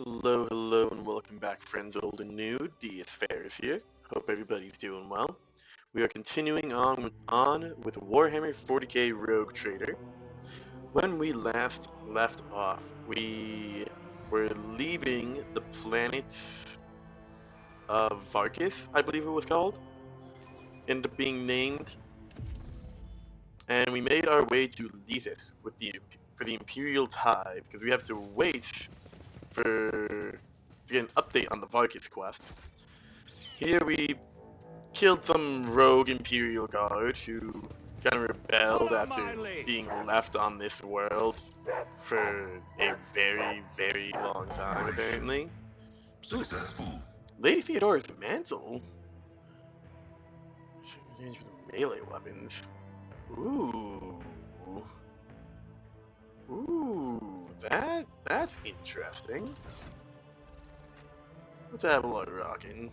Hello, hello, and welcome back, friends old and new. Deis Ferrous here. Hope everybody's doing well. We are continuing on with Warhammer 40k Rogue Trader. When we last left off, we were leaving the planet of Varkis, I believe it was called, ended up being named, and we made our way to Lethis for the Imperial Tithe, because we have to wait to get an update on the Varkis quest. Here we killed some rogue Imperial guard who kind of rebelled after being left on this world for a very, very long time, apparently. Successful. Lady Theodora's mantle? Range with melee weapons. Ooh. Ooh, that's interesting. What's Abelard rocking?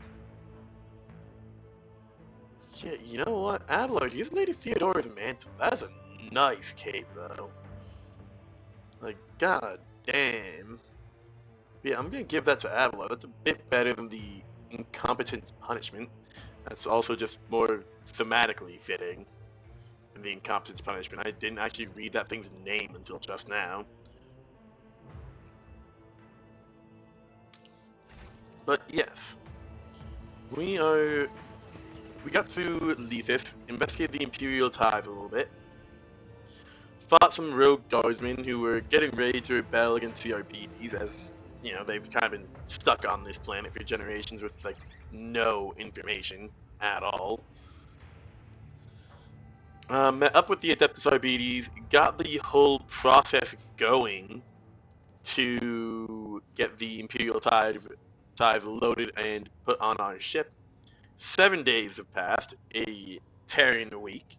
Yeah, you know what? Abelard, use Lady Theodora's mantle. That's a nice cape, though. Like, god damn. Yeah, I'm gonna give that to Abelard. That's a bit better than the incompetence punishment. That's also just more thematically fitting than the incompetence punishment. I didn't actually read that thing's name until just now. But yes, we got to Lethis, investigated the Imperial Tithe a little bit, fought some rogue guardsmen who were getting ready to rebel against the Arbites, as you know, they've kind of been stuck on this planet for generations with like no information at all. Met up with the Adeptus Arbites, got the whole process going to get the Imperial Tithe loaded and put on our ship. 7 days have passed, a Terran week,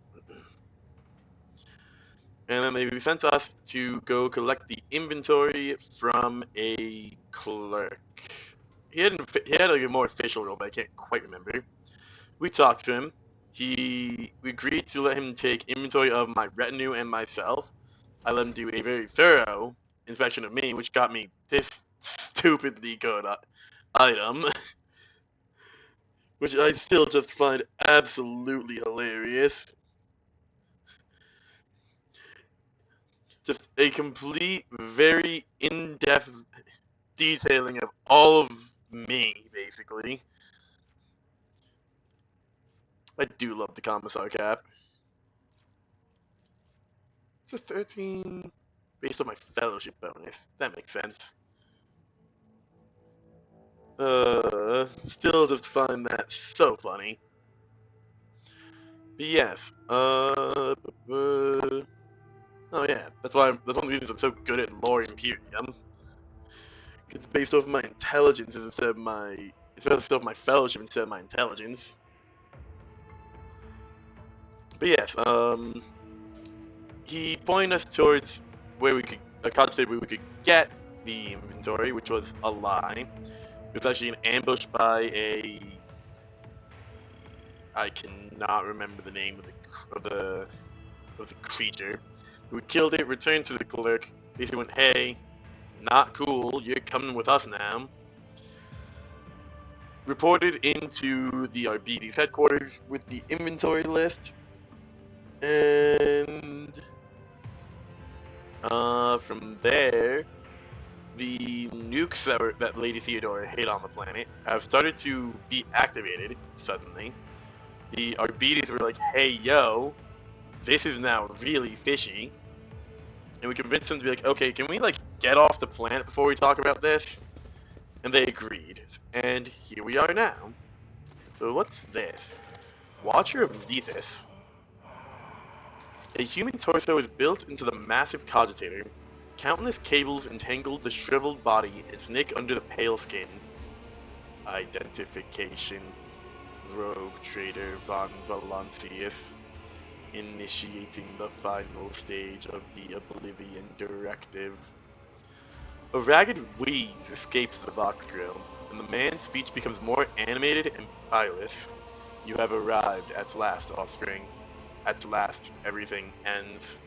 and then they sent us to go collect the inventory from a clerk. He had like a more official role, but I can't quite remember. We talked to him. We agreed to let him take inventory of my retinue and myself. I let him do a very thorough inspection of me, which got me this stupidly good item, which I still just find absolutely hilarious. Just a complete, very in-depth detailing of all of me, basically. I do love the Commissar cap. It's a 13 based on my fellowship bonus. That makes sense. Still just find that so funny. But yes, oh yeah, that's one of the reasons I'm so good at lore Imperium. It's based off my intelligence instead of my fellowship instead of my intelligence. But yes, he pointed us towards a cottage where we could get the inventory, which was a lie. It was actually an ambush by I cannot remember the name of the creature. We killed it, returned to the clerk, basically went, hey, not cool, you're coming with us now. Reported into the Arbites headquarters with the inventory list, and from there, the nukes that Lady Theodora hid on the planet have started to be activated suddenly. The Arbites were like, hey, yo, this is now really fishy. And we convinced them to be like, okay, can we like get off the planet before we talk about this? And they agreed. And here we are now. So what's this? Watcher of Lethis. A human torso is built into the massive cogitator. Countless cables entangled the shriveled body and snake under the pale skin. Identification. Rogue Trader von Valancius. Initiating the final stage of the Oblivion Directive. A ragged wheeze escapes the box grill, and the man's speech becomes more animated and eyeless. You have arrived at last, offspring. At last, everything ends.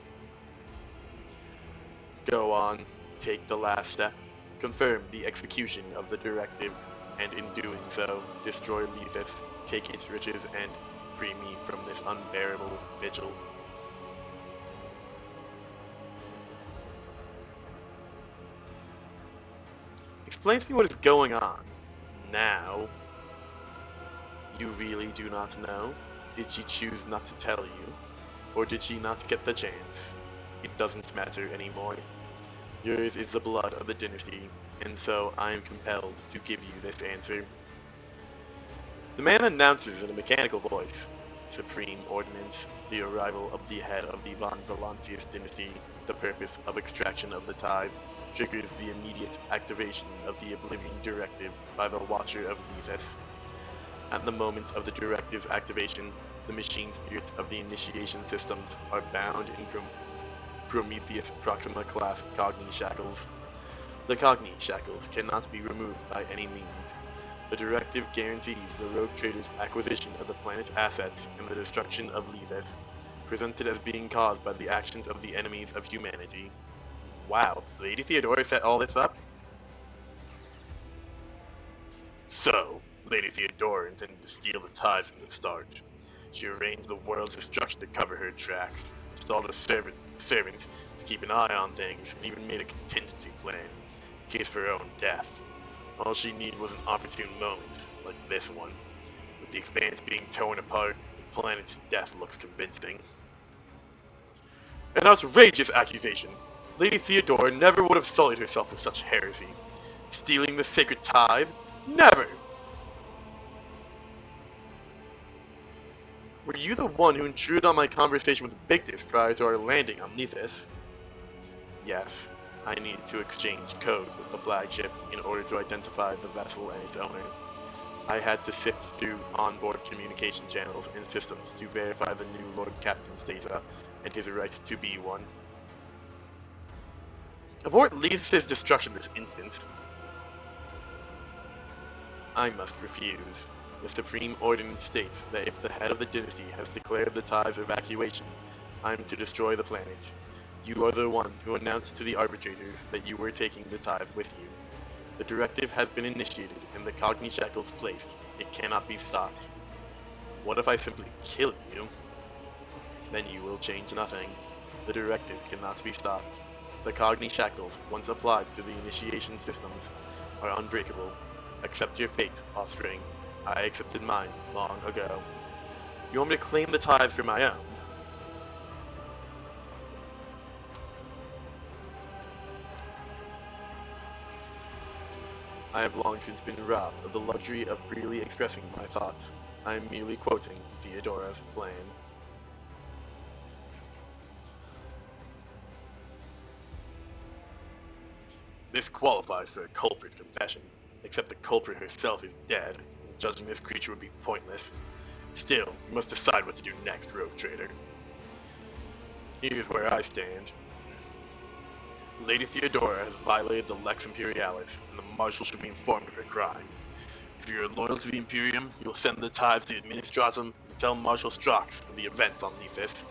Go on, take the last step. Confirm the execution of the directive, and in doing so, destroy Lethus, take its riches, and free me from this unbearable vigil. Explain to me what is going on. Now. You really do not know? Did she choose not to tell you? Or did she not get the chance? It doesn't matter anymore. Yours is the blood of the dynasty, and so I am compelled to give you this answer. The man announces in a mechanical voice, Supreme Ordinance, the arrival of the head of the Von Valancius dynasty, the purpose of extraction of the tithe, triggers the immediate activation of the Oblivion Directive by the Watcher of Nephis. At the moment of the directive's activation, the machine spirits of the initiation systems are bound in Prometheus Proxima class Cogni shackles. The Cogni shackles cannot be removed by any means. The directive guarantees the rogue trader's acquisition of the planet's assets and the destruction of Lethis, presented as being caused by the actions of the enemies of humanity. Wow, Lady Theodora set all this up? So, Lady Theodora intended to steal the tithe from the start. She arranged the world's destruction to cover her tracks, installed a servant to keep an eye on things, and even made a contingency plan in case of her own death. All she needed was an opportune moment, like this one. With the expanse being torn apart, the planet's death looks convincing. An outrageous accusation! Lady Theodora never would have sullied herself with such heresy. Stealing the sacred tithe? Never! Were you the one who intruded on my conversation with Victus prior to our landing on Nethys? Yes, I needed to exchange code with the flagship in order to identify the vessel and its owner. I had to sift through onboard communication channels and systems to verify the new Lord Captain's data and his right to be one. Abort Lethis' destruction this instant. I must refuse. The Supreme Ordinance states that if the head of the dynasty has declared the tide's evacuation, I am to destroy the planet. You are the one who announced to the arbitrators that you were taking the tithe with you. The directive has been initiated and the Cogni shackles placed. It cannot be stopped. What if I simply kill you? Then you will change nothing. The directive cannot be stopped. The Cogni shackles, once applied to the initiation systems, are unbreakable. Accept your fate, offspring. I accepted mine long ago. You want me to claim the tithe for my own? I have long since been robbed of the luxury of freely expressing my thoughts. I am merely quoting Theodora's plan. This qualifies for a culprit confession, except the culprit herself is dead, and judging this creature would be pointless. Still, you must decide what to do next, rogue trader. Here's where I stand. Lady Theodora has violated the Lex Imperialis, and the Marshal should be informed of her crime. If you are loyal to the Imperium, you will send the tithes to Administratum and tell Marshal Strax of the events on Nethys.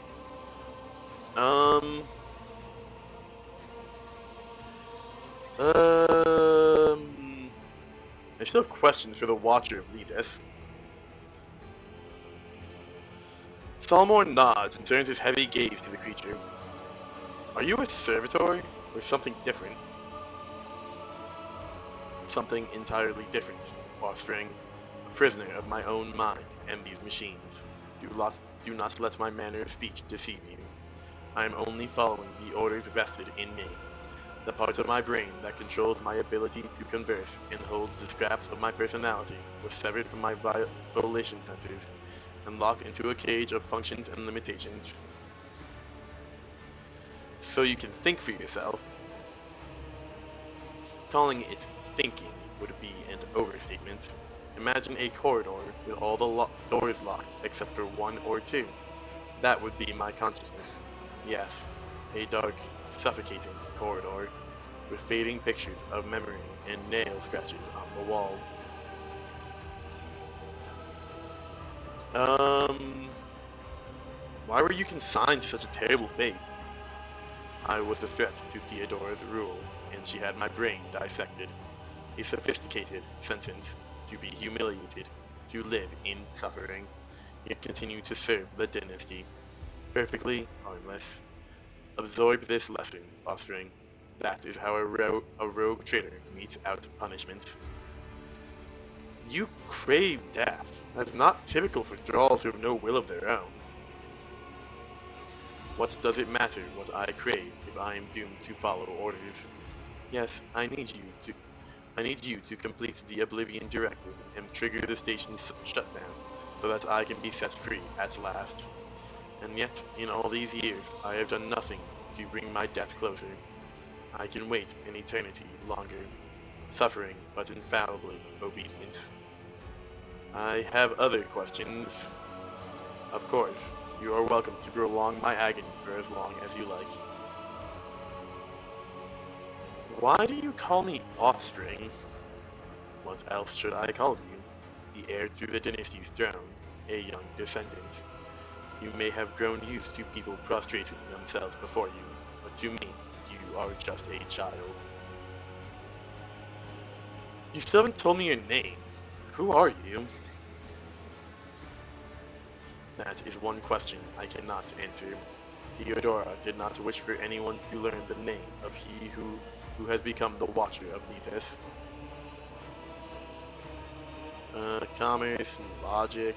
I still have questions for the Watcher of Nethys. Salmor nods and turns his heavy gaze to the creature. Are you a servitor, or something different? Something entirely different, offspring. A prisoner of my own mind and these machines. Do not let my manner of speech deceive you. I am only following the orders vested in me. The part of my brain that controls my ability to converse and holds the scraps of my personality was severed from my volition centers and locked into a cage of functions and limitations. So you can think for yourself. Calling it thinking would be an overstatement. Imagine a corridor with all the doors locked except for one or two. That would be my consciousness. Yes, a dark, suffocating corridor with fading pictures of memory and nail scratches on the wall. Why were you consigned to such a terrible fate? I was a threat to Theodora's rule, and she had my brain dissected. A sophisticated sentence to be humiliated, to live in suffering, yet continue to serve the dynasty. Perfectly harmless. Absorb this lesson, offspring. That is how a rogue traitor metes out punishment. You crave death. That's not typical for thralls who have no will of their own. What does it matter what I crave if I am doomed to follow orders? Yes, I need you to complete the Oblivion Directive and trigger the station's shutdown so that I can be set free at last. And yet, in all these years, I have done nothing to bring my death closer. I can wait an eternity longer, suffering but infallibly obedient. I have other questions. Of course, you are welcome to prolong my agony for as long as you like. Why do you call me offspring? What else should I call you? The heir to the dynasty's throne, a young descendant. You may have grown used to people prostrating themselves before you, but to me, you are just a child. You still haven't told me your name. Who are you? That is one question I cannot answer. Theodora did not wish for anyone to learn the name of he who has become the Watcher of Lethus. Commerce, logic,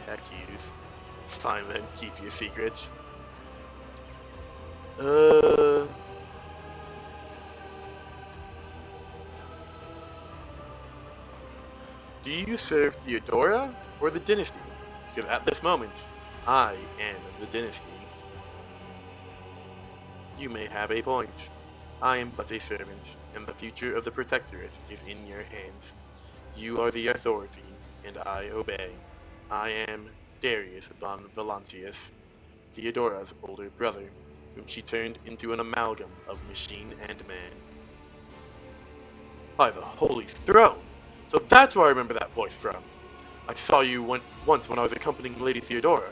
tech use. Fine then, keep your secrets. Uh... Do you serve Theodora or the dynasty? Because at this moment, I am the dynasty. You may have a point. I am but a servant, and the future of the Protectorate is in your hands. You are the authority, and I obey. I am Darius von Valancius, Theodora's older brother, whom she turned into an amalgam of machine and man. By the Holy Throne! So that's where I remember that voice from. I saw you once when I was accompanying Lady Theodora.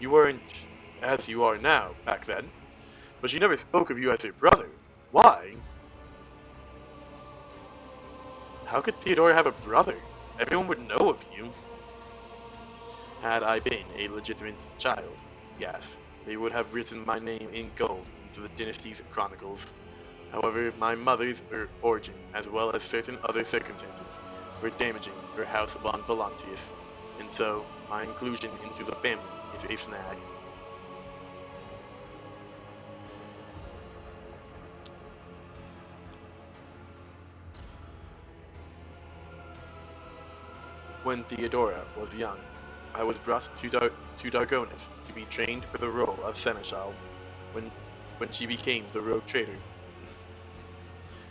You weren't as you are now back then, but she never spoke of you as her brother. Why? How could Theodora have a brother? Everyone would know of you. Had I been a legitimate child, yes, they would have written my name in gold into the dynasty's chronicles. However, my mother's origin, as well as certain other circumstances, were damaging for House von Valancius, and so my inclusion into the family is a snag. When Theodora was young, I was brought to Dargonus to be trained for the role of seneschal. When, when she became the rogue traitor,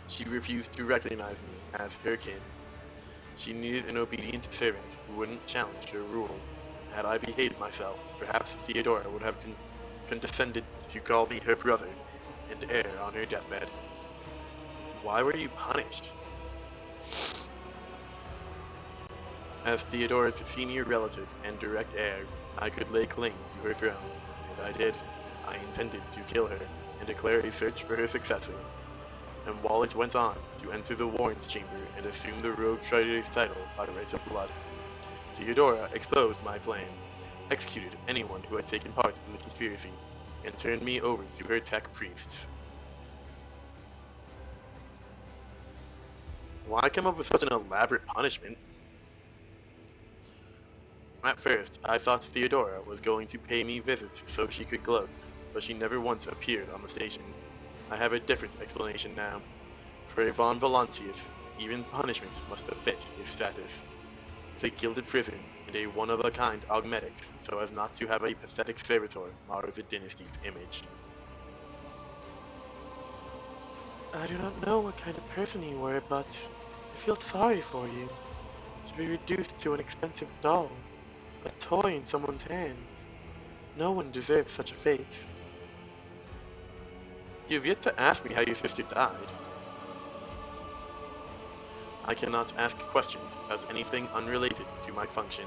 she refused to recognize me as her kin. She needed an obedient servant who wouldn't challenge her rule. Had I behaved myself, perhaps Theodora would have condescended to call me her brother and heir on her deathbed. Why were you punished? As Theodora's senior relative and direct heir, I could lay claim to her throne, and I did. I intended to kill her and declare a search for her successor. And Wallace went on to enter the Warren's chamber and assume the Rogue Traitor's title by right of blood. Theodora exposed my plan, executed anyone who had taken part in the conspiracy, and turned me over to her tech priests. Why come up with such an elaborate punishment? At first, I thought Theodora was going to pay me visits so she could gloat, but she never once appeared on the station. I have a different explanation now. For a von Valancius, even punishment must befit his status. It's a gilded prison and a one-of-a-kind augmetic, so as not to have a pathetic servitor mar the dynasty's image. I do not know what kind of person you were, but I feel sorry for you. To be reduced to an expensive doll, a toy in someone's hands. No one deserves such a fate. You've yet to ask me how your sister died. I cannot ask questions about anything unrelated to my function.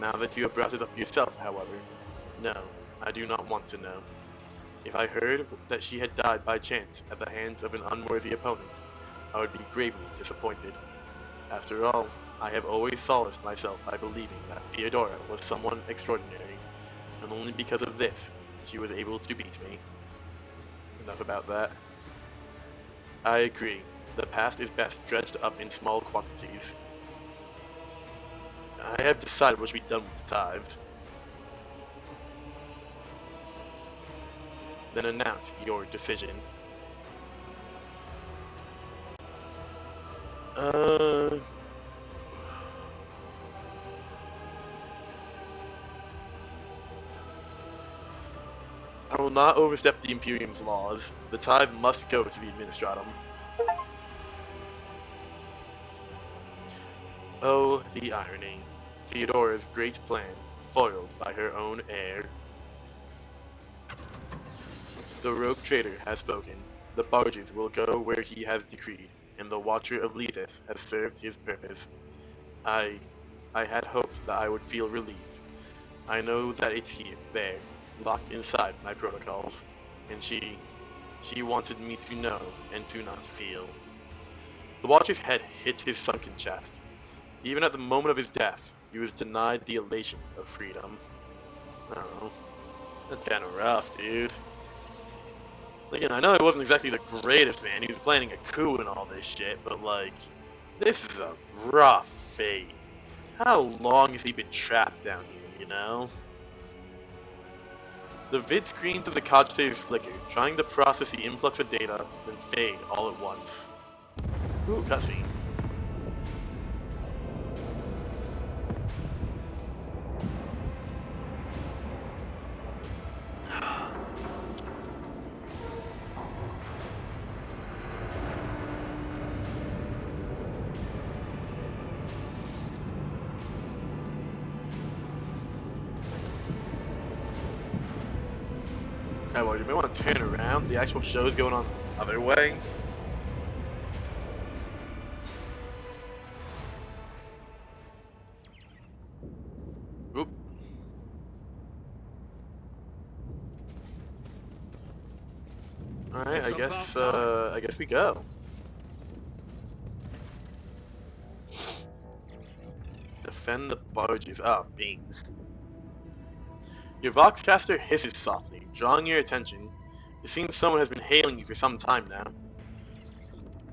Now that you have brought it up yourself, however, no, I do not want to know. If I heard that she had died by chance at the hands of an unworthy opponent, I would be gravely disappointed. After all, I have always solaced myself by believing that Theodora was someone extraordinary, and only because of this, she was able to beat me. Enough about that. I agree. The past is best dredged up in small quantities. I have decided what should be done with the tithes. Then announce your decision. Uh... I will not overstep the Imperium's laws. The tithe must go to the Administratum. Oh, the irony. Theodora's great plan, foiled by her own heir. The rogue trader has spoken. The barges will go where he has decreed, and the Watcher of Lethis has served his purpose. I had hoped that I would feel relief. I know that it's here, there, locked inside my protocols, and she wanted me to know and to not feel. The Watcher's head hits his sunken chest. Even at the moment of his death, he was denied the elation of freedom. I don't know. That's kind of rough, dude. Again, I know he wasn't exactly the greatest man. He was planning a coup and all this shit, but like, this is a rough fate. How long has he been trapped down here, you know? The vid screens of the cogitators flicker, trying to process the influx of data, then fade all at once. Ooh, cutscene. Oh, well, you may want to turn around. The actual show's going on the other way. Oop. Alright, I guess we go. Defend the barges. Ah, beans. Your Voxcaster hisses softly, drawing your attention. It seems someone has been hailing you for some time now.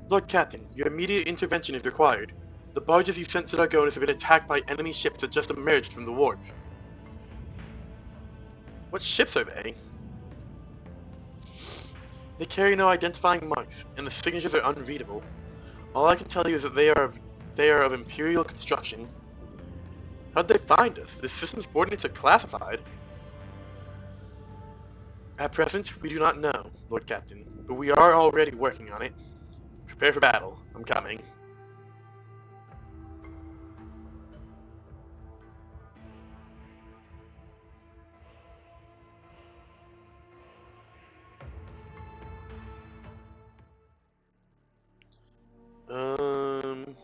Lord Captain, your immediate intervention is required. The barges you sent to Dargonis have been attacked by enemy ships that just emerged from the warp. What ships are they? They carry no identifying marks, and the signatures are unreadable. All I can tell you is that they are of Imperial construction. How'd they find us? The system's coordinates are classified. At present, we do not know, Lord Captain, but we are already working on it. Prepare for battle. I'm coming. Um...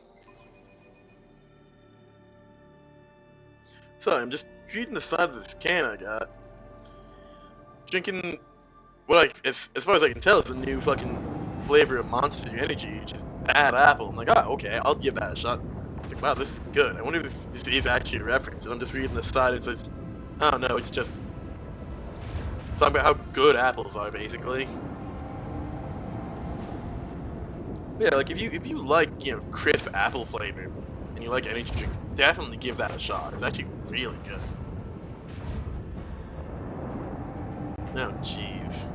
Sorry, I'm just reading the side of this can I got. Drinking what as far as I can tell is the new fucking flavor of Monster Energy, which is bad apple. I'm like, oh, okay, I'll give that a shot. It's like, wow, this is good. I wonder if this is actually a reference. And I'm just reading the side, it says, oh no, it's just talking about how good apples are, basically. Yeah, like if you like, you know, crisp apple flavor and you like energy drinks, definitely give that a shot. It's actually really good. Oh jeez.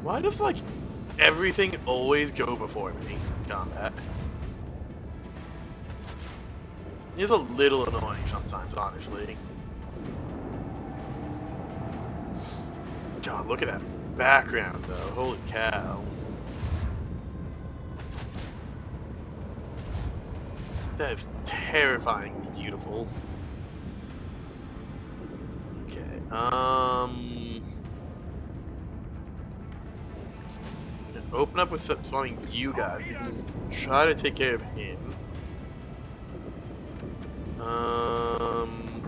Why does like everything always go before me in combat? It's a little annoying sometimes, honestly. God, look at that background though. Holy cow. That is terrifyingly beautiful. Okay, open up with something you guys. You can try to take care of him. Um,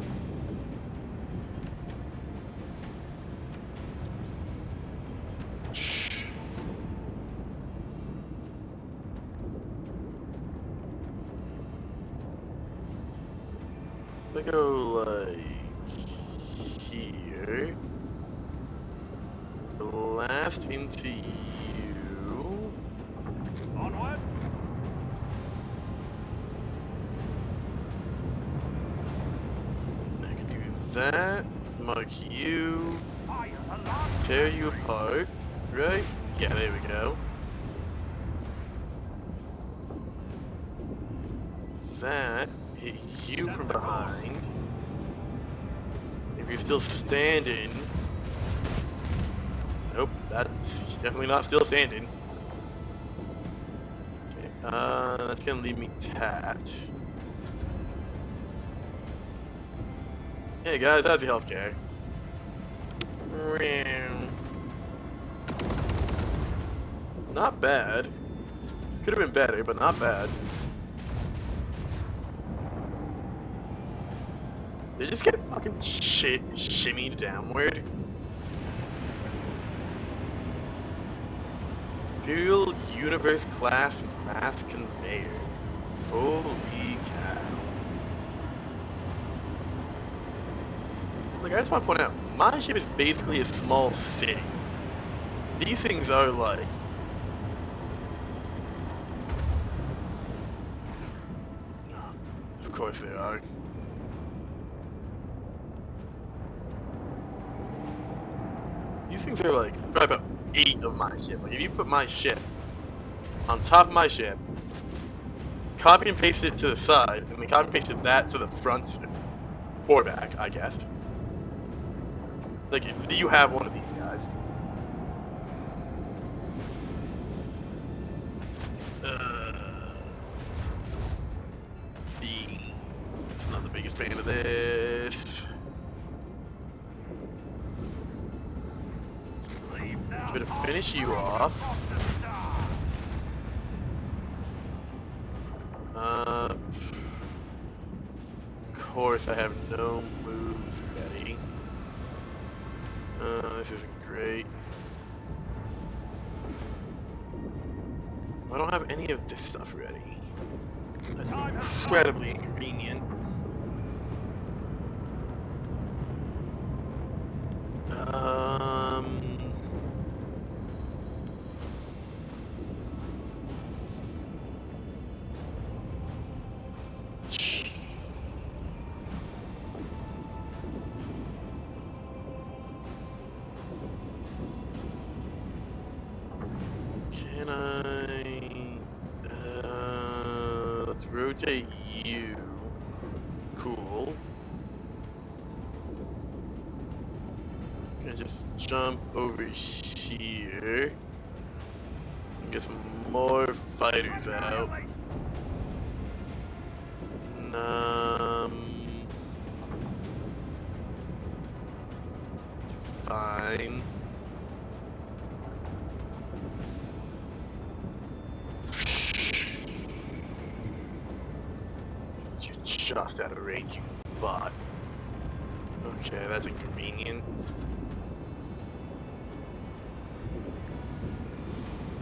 If I go like here, blast into you. Onward. I can do that. Mark you. Fire alarm. Tear you apart. Right? Yeah, there we go. That. Hit you from behind. If you're still standing. Nope, that's definitely not still standing. Okay, that's gonna leave me tapped. Hey guys, how's your healthcare? Not bad. Could have been better, but not bad. They just get fucking shimmied downward. Imperial Universe class mass conveyor. Holy cow. Like, I just want to point out, my ship is basically a small city. These things are like... Of course they are. These things are like, probably about 8 of my ship. Like, if you put my ship on top of my ship, copy and paste it to the side, and then copy and pasted that to the front or back, I guess. Like, you have one of these guys. It's not the biggest fan of this. Gonna finish you off. Of course, I have no moves ready. This isn't great. I don't have any of this stuff ready. That's incredibly inconvenient. Can I... let's rotate you. Cool. Gonna just jump over here. And get some more fighters out. Fine. You're just out of range, you bot. Okay, that's inconvenient.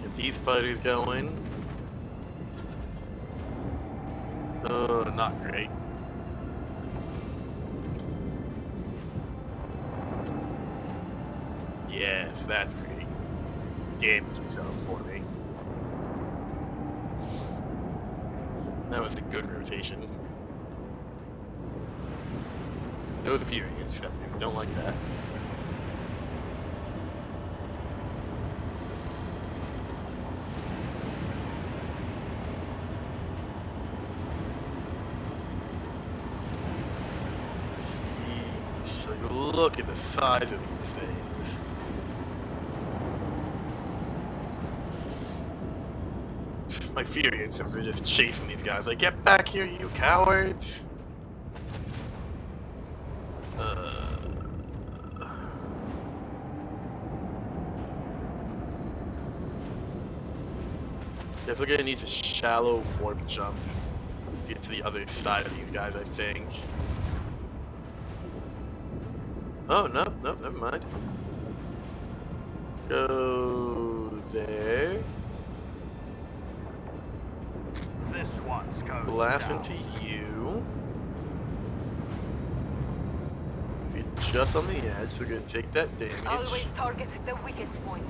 Get these fighters going. Not great. Yes, that's great. Damage yourself for me. That was a good rotation. Those Furious Scepters don't like that. So you look at the size of these things. My Furious are just chasing these guys. Like, get back here, you cowards! Definitely gonna need a shallow warp jump to get to the other side of these guys, I think. Oh, no, never mind. Go there. This one's going Blast down. into you. You're just on the edge, so we're gonna take that Always damage. target the weakest point.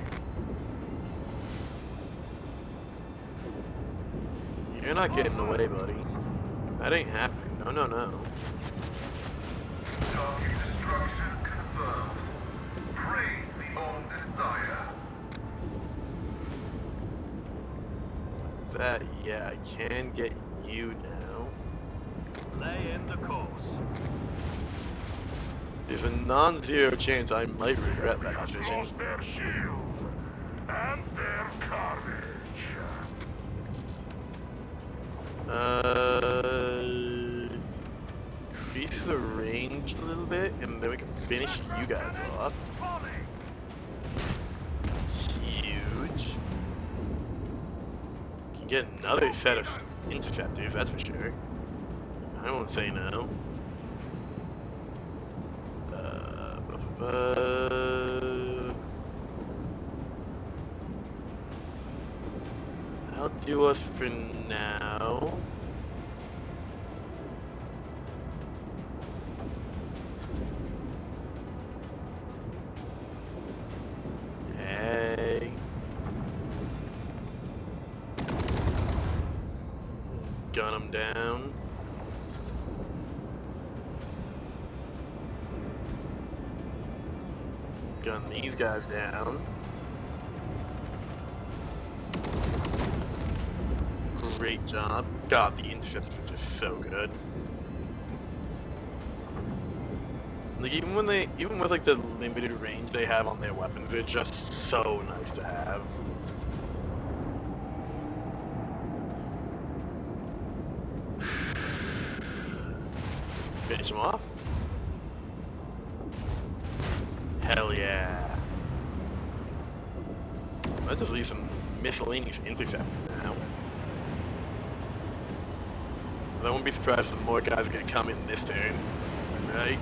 You're not getting away, buddy. That ain't happening. No, no, no. Target destruction confirmed. Praise the own desire. That, yeah, I can get you now. Lay in the course. There's a non-zero chance I might regret that decision. Across their shield and their courage. Increase the range a little bit, and then we can finish you guys off. Volley. Huge. Can get another set of interceptors, that's for sure. I won't say no. That'll do us for now. Hey. Gun him down. Gun these guys down. Great job. God, the interceptors are just so good. Like even with like the limited range they have on their weapons, they're just so nice to have. Finish him off. Hell yeah. That just leaves some miscellaneous interceptors now. I won't be surprised if some more guys are gonna come in this turn, right?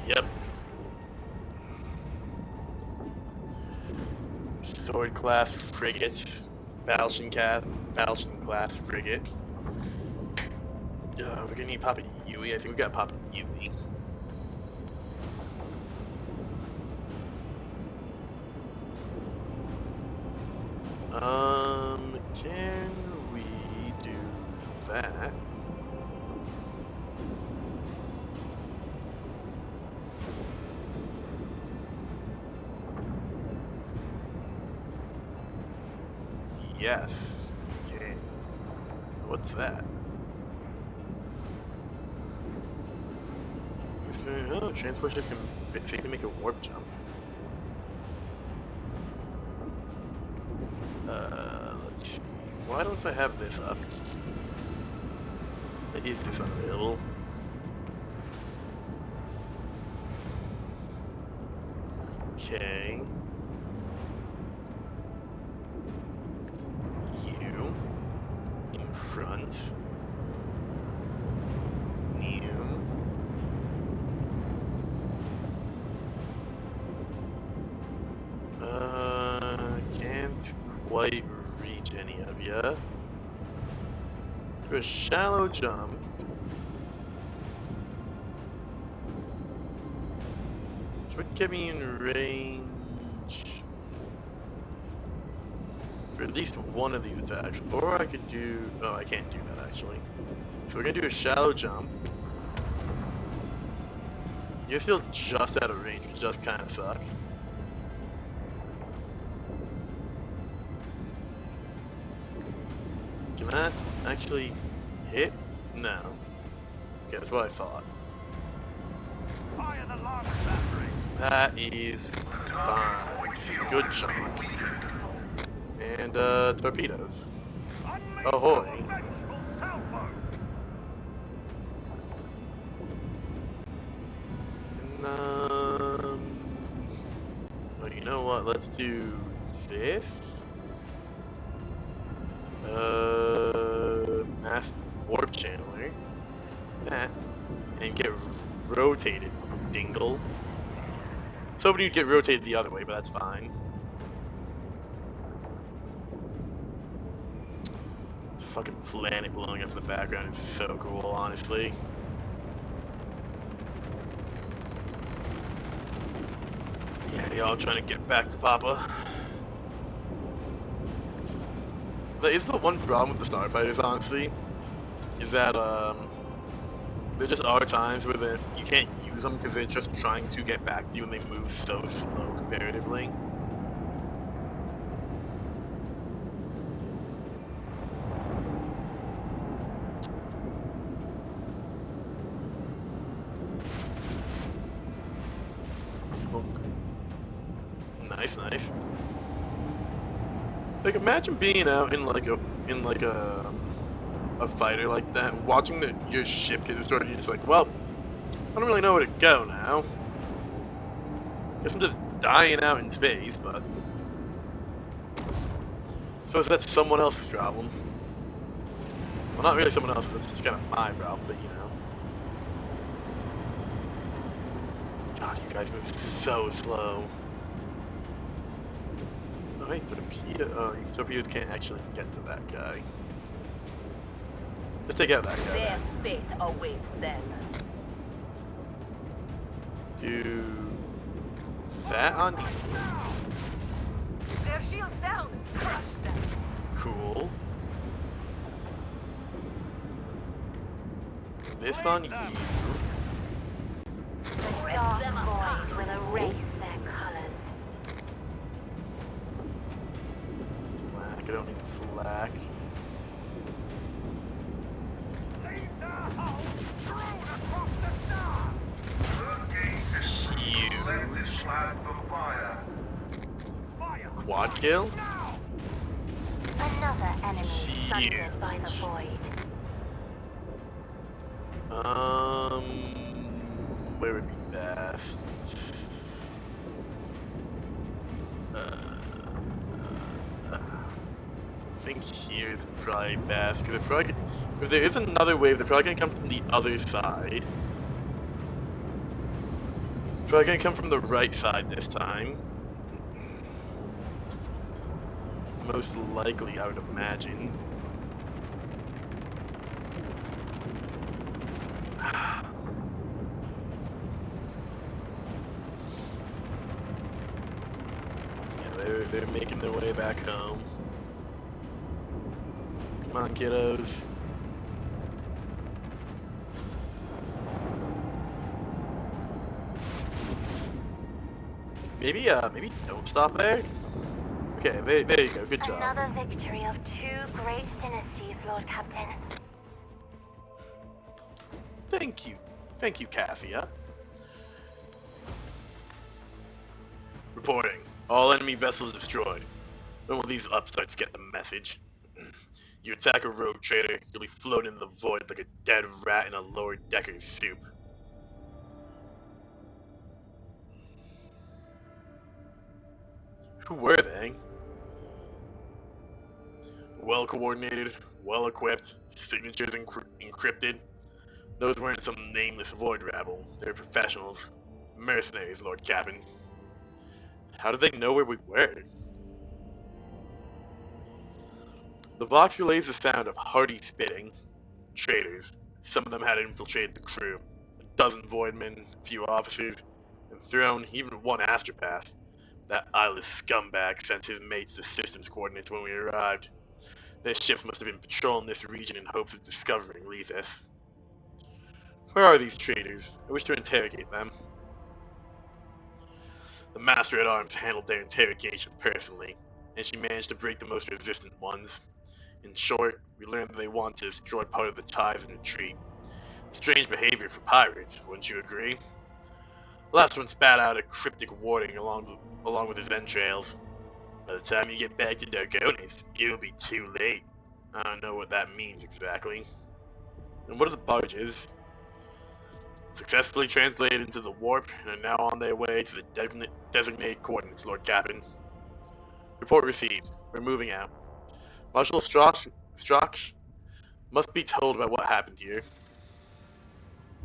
Yep. Sword class frigate, Falchion class frigate. We're gonna need Papa Yui. I think we got Papa Yui. Can we do that? Yes. Okay. What's that? Oh, transport ship can safely make a warp jump. Let's see. Why don't I have this up? Is this unavailable? Okay. You in front. You. Can't quite reach any of ya. Do a shallow jump. Which would get me in range for at least one of these attacks. Or I could do... Oh, I can't do that actually. So we're gonna do a shallow jump. You're still just out of range, which does kind of suck. Can that actually hit? No. Okay, that's what I thought. Fire the large battery. That is fine. Good chunk. And, torpedoes. Unleash Ahoy. our vengeful salvo. And, well, you know what? Let's do this. Mass warp channeler. That. And get rotated, dingle. So you'd get rotated the other way, but that's fine. fucking planet blowing up in the background is so cool, honestly. Yeah, y'all trying to get back to Papa. That is the one problem with the starfighters, honestly, is that there just are times where you can't use them because they're just trying to get back to you and they move so slow comparatively. Nice, nice. Like, imagine being out in like a fighter like that, watching your ship get destroyed, and you're just like, well, I don't really know where to go now. Guess I'm just dying out in space, but I suppose that's someone else's problem. Well, not really someone else's, that's just kind of my problem, but you know. God, you guys move so slow. Oh, hey, torpedoes can't actually get to that guy. Let's take out that guy. Their fate awaits them. Do that on Their shields down. Crush them. cool. This on you. The dark void will erase their colors. Flak, I don't need flak. Leave their hulls strewn across the stars. Huge. Blast for fire. Fire. Quad kill? Now. Another enemy Huge. sundered by the void. Where would be best? I think here is probably best because it's probably if there is another wave, they're probably gonna come from the other side. Probably gonna come from the right side this time. Most likely, I would imagine. Yeah, they're making their way back home. Come on, kiddos. Maybe don't stop there. Okay, there you go. Good job. Another victory of two great dynasties, Lord Captain. Thank you, Cassia. Reporting. All enemy vessels destroyed. When will these upstarts get the message? You attack a rogue trader, you'll be floating in the void like a dead rat in a lower decker's soup. Who were they? Well coordinated, well equipped, signatures encrypted. Those weren't some nameless void rabble. They're professionals. Mercenaries, Lord Captain. How did they know where we were? The Vox relays the sound of hearty spitting. Traitors. Some of them had infiltrated the crew. A dozen voidmen, a few officers, and thrown even one astropath. That eyeless scumbag sent his mates the systems coordinates when we arrived. Their ships must have been patrolling this region in hopes of discovering Lethus. Where are these traitors? I wish to interrogate them. The Master at Arms handled their interrogation personally, and she managed to break the most resistant ones. In short, we learned that they want to destroy part of the ties and retreat. Strange behavior for pirates, wouldn't you agree? The last one spat out a cryptic warning along with his entrails. By the time you get back to Dargonis, it'll be too late. I don't know what that means exactly. And what are the barges? Successfully translated into the warp and are now on their way to the designated coordinates, Lord Captain. Report received. We're moving out. Marshal Strach must be told about what happened here.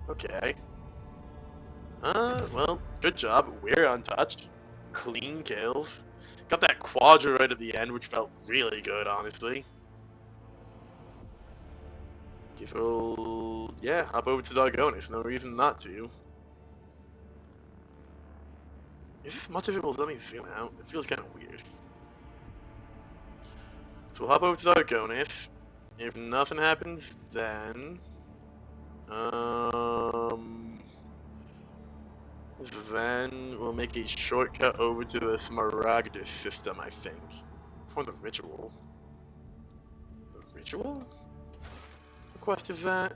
Okay. Well, good job. We're untouched. Clean kills. Got that quadra right at the end, which felt really good, honestly. Guess we'll, yeah, hop over to Dargonis. No reason not to. Is this much of it will let me zoom out? It feels kind of weird. So we'll hop over to Dargonis. If nothing happens, then then we'll make a shortcut over to the Smaragdus system, I think. For the ritual. The ritual? What quest is that?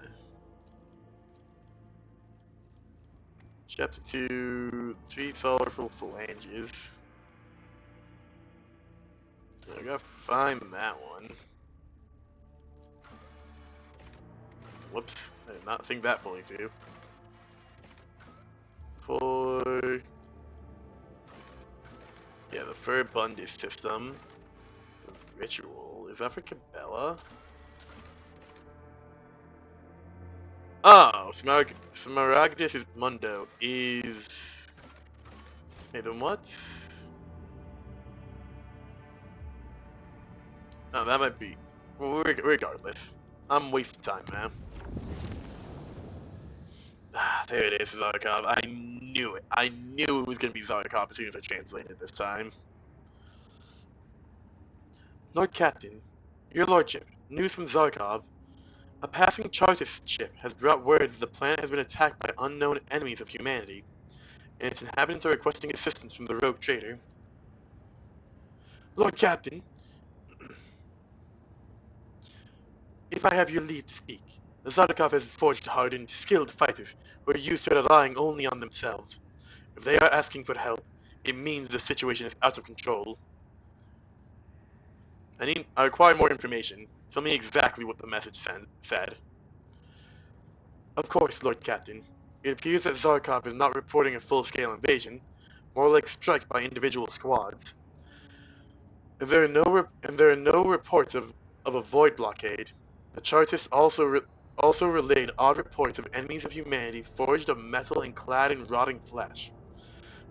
Chapter 2, 3 sorrowful phalanges. I gotta find that one. Whoops, I did not think that fully through. For... yeah, the Furbundus system. The ritual. Is that for Cabela? Oh, Smaragdus Mundo is... hey, then what? Oh, that might be... well, regardless. I'm wasting time, man. Ah, there it is, Zarkov. I knew it. I knew it was going to be Zarkov as soon as I translated it this time. Lord Captain, Your Lordship, news from Zarkov. A passing Chartist ship has brought word that the planet has been attacked by unknown enemies of humanity, and its inhabitants are requesting assistance from the rogue trader. Lord Captain, if I have your leave to speak, Zarkov has forged hardened, skilled fighters who are used to relying only on themselves. If they are asking for help, it means the situation is out of control. I require more information. Tell me exactly what the message said. Of course, Lord Captain. It appears that Zarkov is not reporting a full-scale invasion, more like strikes by individual squads. And there are no reports of a void blockade. The Chartists also relayed odd reports of enemies of humanity forged of metal and clad in rotting flesh.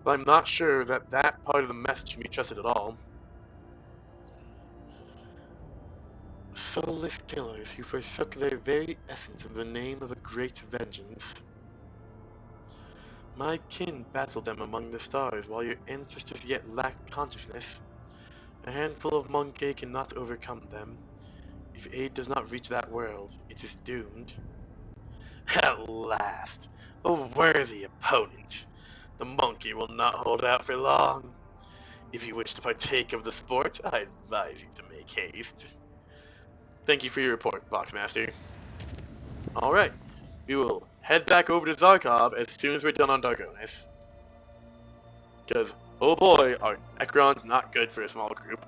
But I'm not sure that part of the message can be trusted at all. Soulless killers who forsook their very essence in the name of a great vengeance. My kin battled them among the stars while your ancestors yet lacked consciousness. A handful of Monkey cannot overcome them. If aid does not reach that world, it is doomed. At last, a worthy opponent. The monkey will not hold out for long. If you wish to partake of the sport, I advise you to make haste. Thank you for your report, Boxmaster. Alright, we will head back over to Zarkov as soon as we're done on Dargonis. Because, oh boy, our Necron's not good for a small group.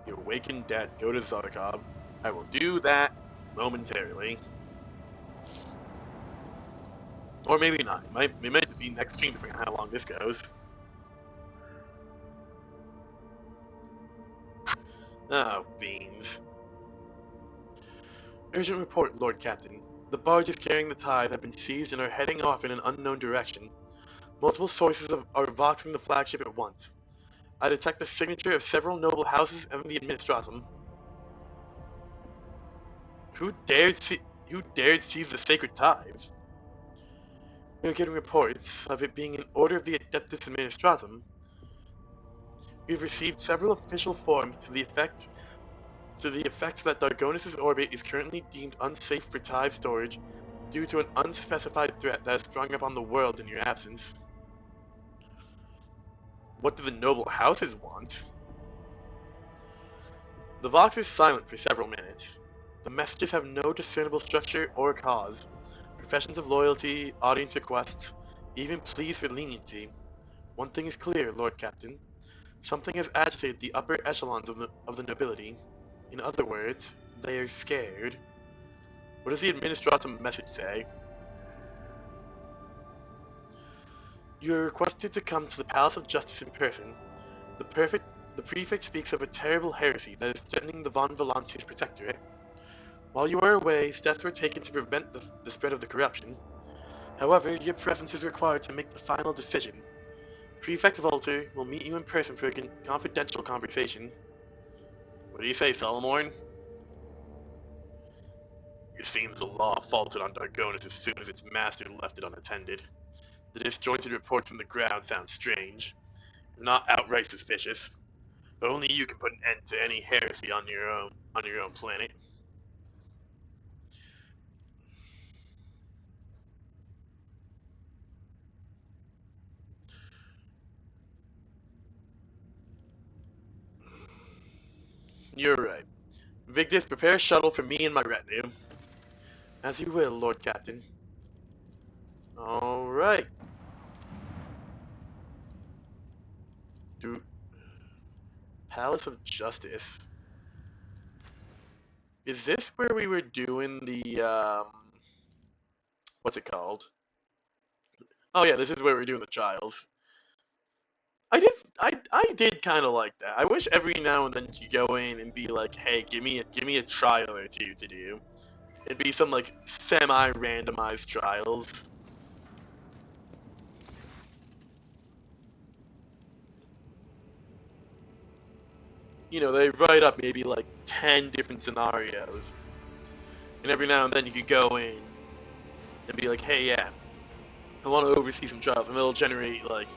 The awakened dead go to Zarkov. I will do that momentarily. Or maybe not. It might just be next stream depending on how long this goes. Oh, beans. Urgent report, Lord Captain. The barges carrying the tide have been seized and are heading off in an unknown direction. Multiple sources are voxing the flagship at once. I detect the signature of several noble houses and the administratum. Who dared seize the sacred tides? We are getting reports of it being an order of the Adeptus Administratum. We have received several official forms to the effect that Dargonis' orbit is currently deemed unsafe for tide storage due to an unspecified threat that has sprung up on the world in your absence. What do the noble houses want? The Vox is silent for several minutes. The messages have no discernible structure or cause. Professions of loyalty, audience requests, even pleas for leniency. One thing is clear, Lord Captain. Something has agitated the upper echelons of the nobility. In other words, they are scared. What does the administratum message say? You are requested to come to the Palace of Justice in person. The prefect speaks of a terrible heresy that is threatening the von Valancius protectorate. While you are away, steps were taken to prevent the spread of the corruption. However, your presence is required to make the final decision. Prefect Volter will meet you in person for a confidential conversation. What do you say, Solomorn? It seems the law faulted on Dargonis as soon as its master left it unattended. The disjointed reports from the ground sound strange, not outright suspicious, but only you can put an end to any heresy on your own planet. You're right. Victus, prepare a shuttle for me and my retinue. As you will, Lord Captain. Alright. Do Palace of Justice. Is this where we were doing the what's it called? Oh yeah, this is where we're doing the trials. I did kind of like that. I wish every now and then you go in and be like, hey, give me a trial or two to do. It'd be some like semi-randomized trials. You know, they write up maybe like 10 different scenarios, and every now and then you could go in and be like, hey, yeah, I want to oversee some trials, and it'll generate like,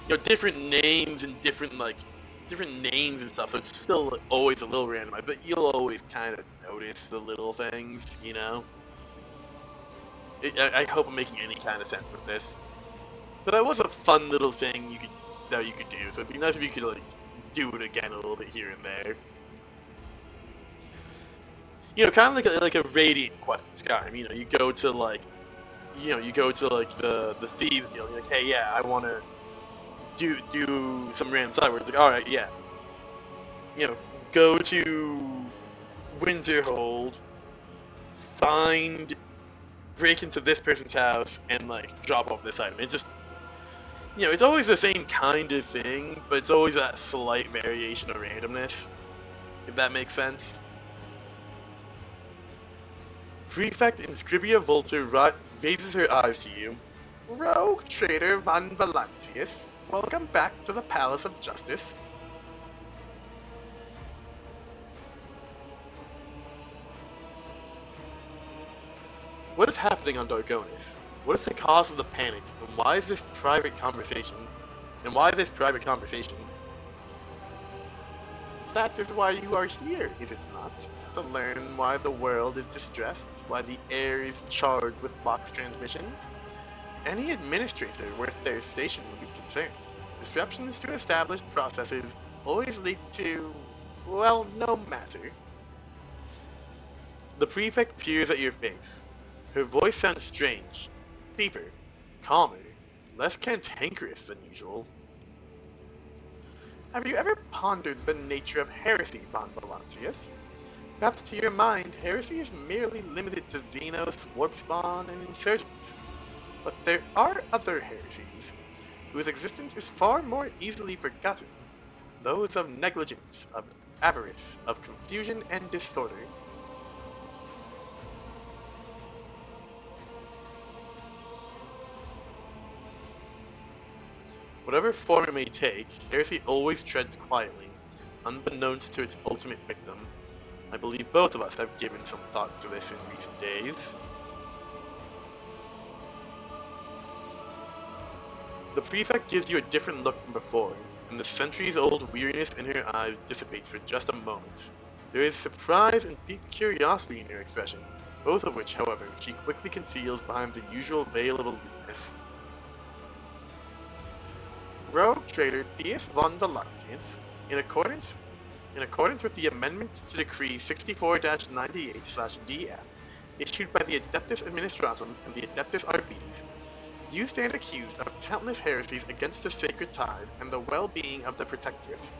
you know, different names and different names and stuff. So it's still always a little randomized, but you'll always kind of notice the little things, you know. I hope I'm making any kind of sense with this. But that was a fun little thing you could do. So it'd be nice if you could like do it again a little bit here and there. You know, kind of like a Radiant quest in Skyrim. You know, you go to like the thieves guild. You're like, hey, yeah, I want to do some random side where it's like, all right, yeah, you know, go to Winterhold, break into this person's house, and like drop off this item. It just, you know, it's always the same kind of thing, but it's always that slight variation of randomness. If that makes sense. Prefect Inscribia Volta raises her eyes to you. Rogue Trader von Valancius, welcome back to the Palace of Justice. What is happening on Dargonis? What is the cause of the panic, and why is this private conversation? And why this private conversation? That is why you are here, is it not? To learn why the world is distressed, why the air is charged with box transmissions? Any administrator worth their station would be concerned. Disruptions to established processes always lead to, well, no matter. The prefect peers at your face. Her voice sounds strange, deeper, calmer, less cantankerous than usual. Have you ever pondered the nature of heresy, von Valancius? Perhaps to your mind, heresy is merely limited to Xenos, Warpspawn, and Insurgents. But there are other heresies, whose existence is far more easily forgotten. Those of negligence, of avarice, of confusion and disorder. Whatever form it may take, heresy always treads quietly, unbeknownst to its ultimate victim. I believe both of us have given some thought to this in recent days. The prefect gives you a different look from before, and the centuries-old weariness in her eyes dissipates for just a moment. There is surprise and piqued curiosity in her expression, both of which, however, she quickly conceals behind the usual veil of aloofness. Rogue Trader Deis von Valancius, in accordance with the amendments to Decree 64-98/DF, issued by the Adeptus Administratum and the Adeptus Arbites, you stand accused of countless heresies against the sacred tithe and the well-being of the Protectorate.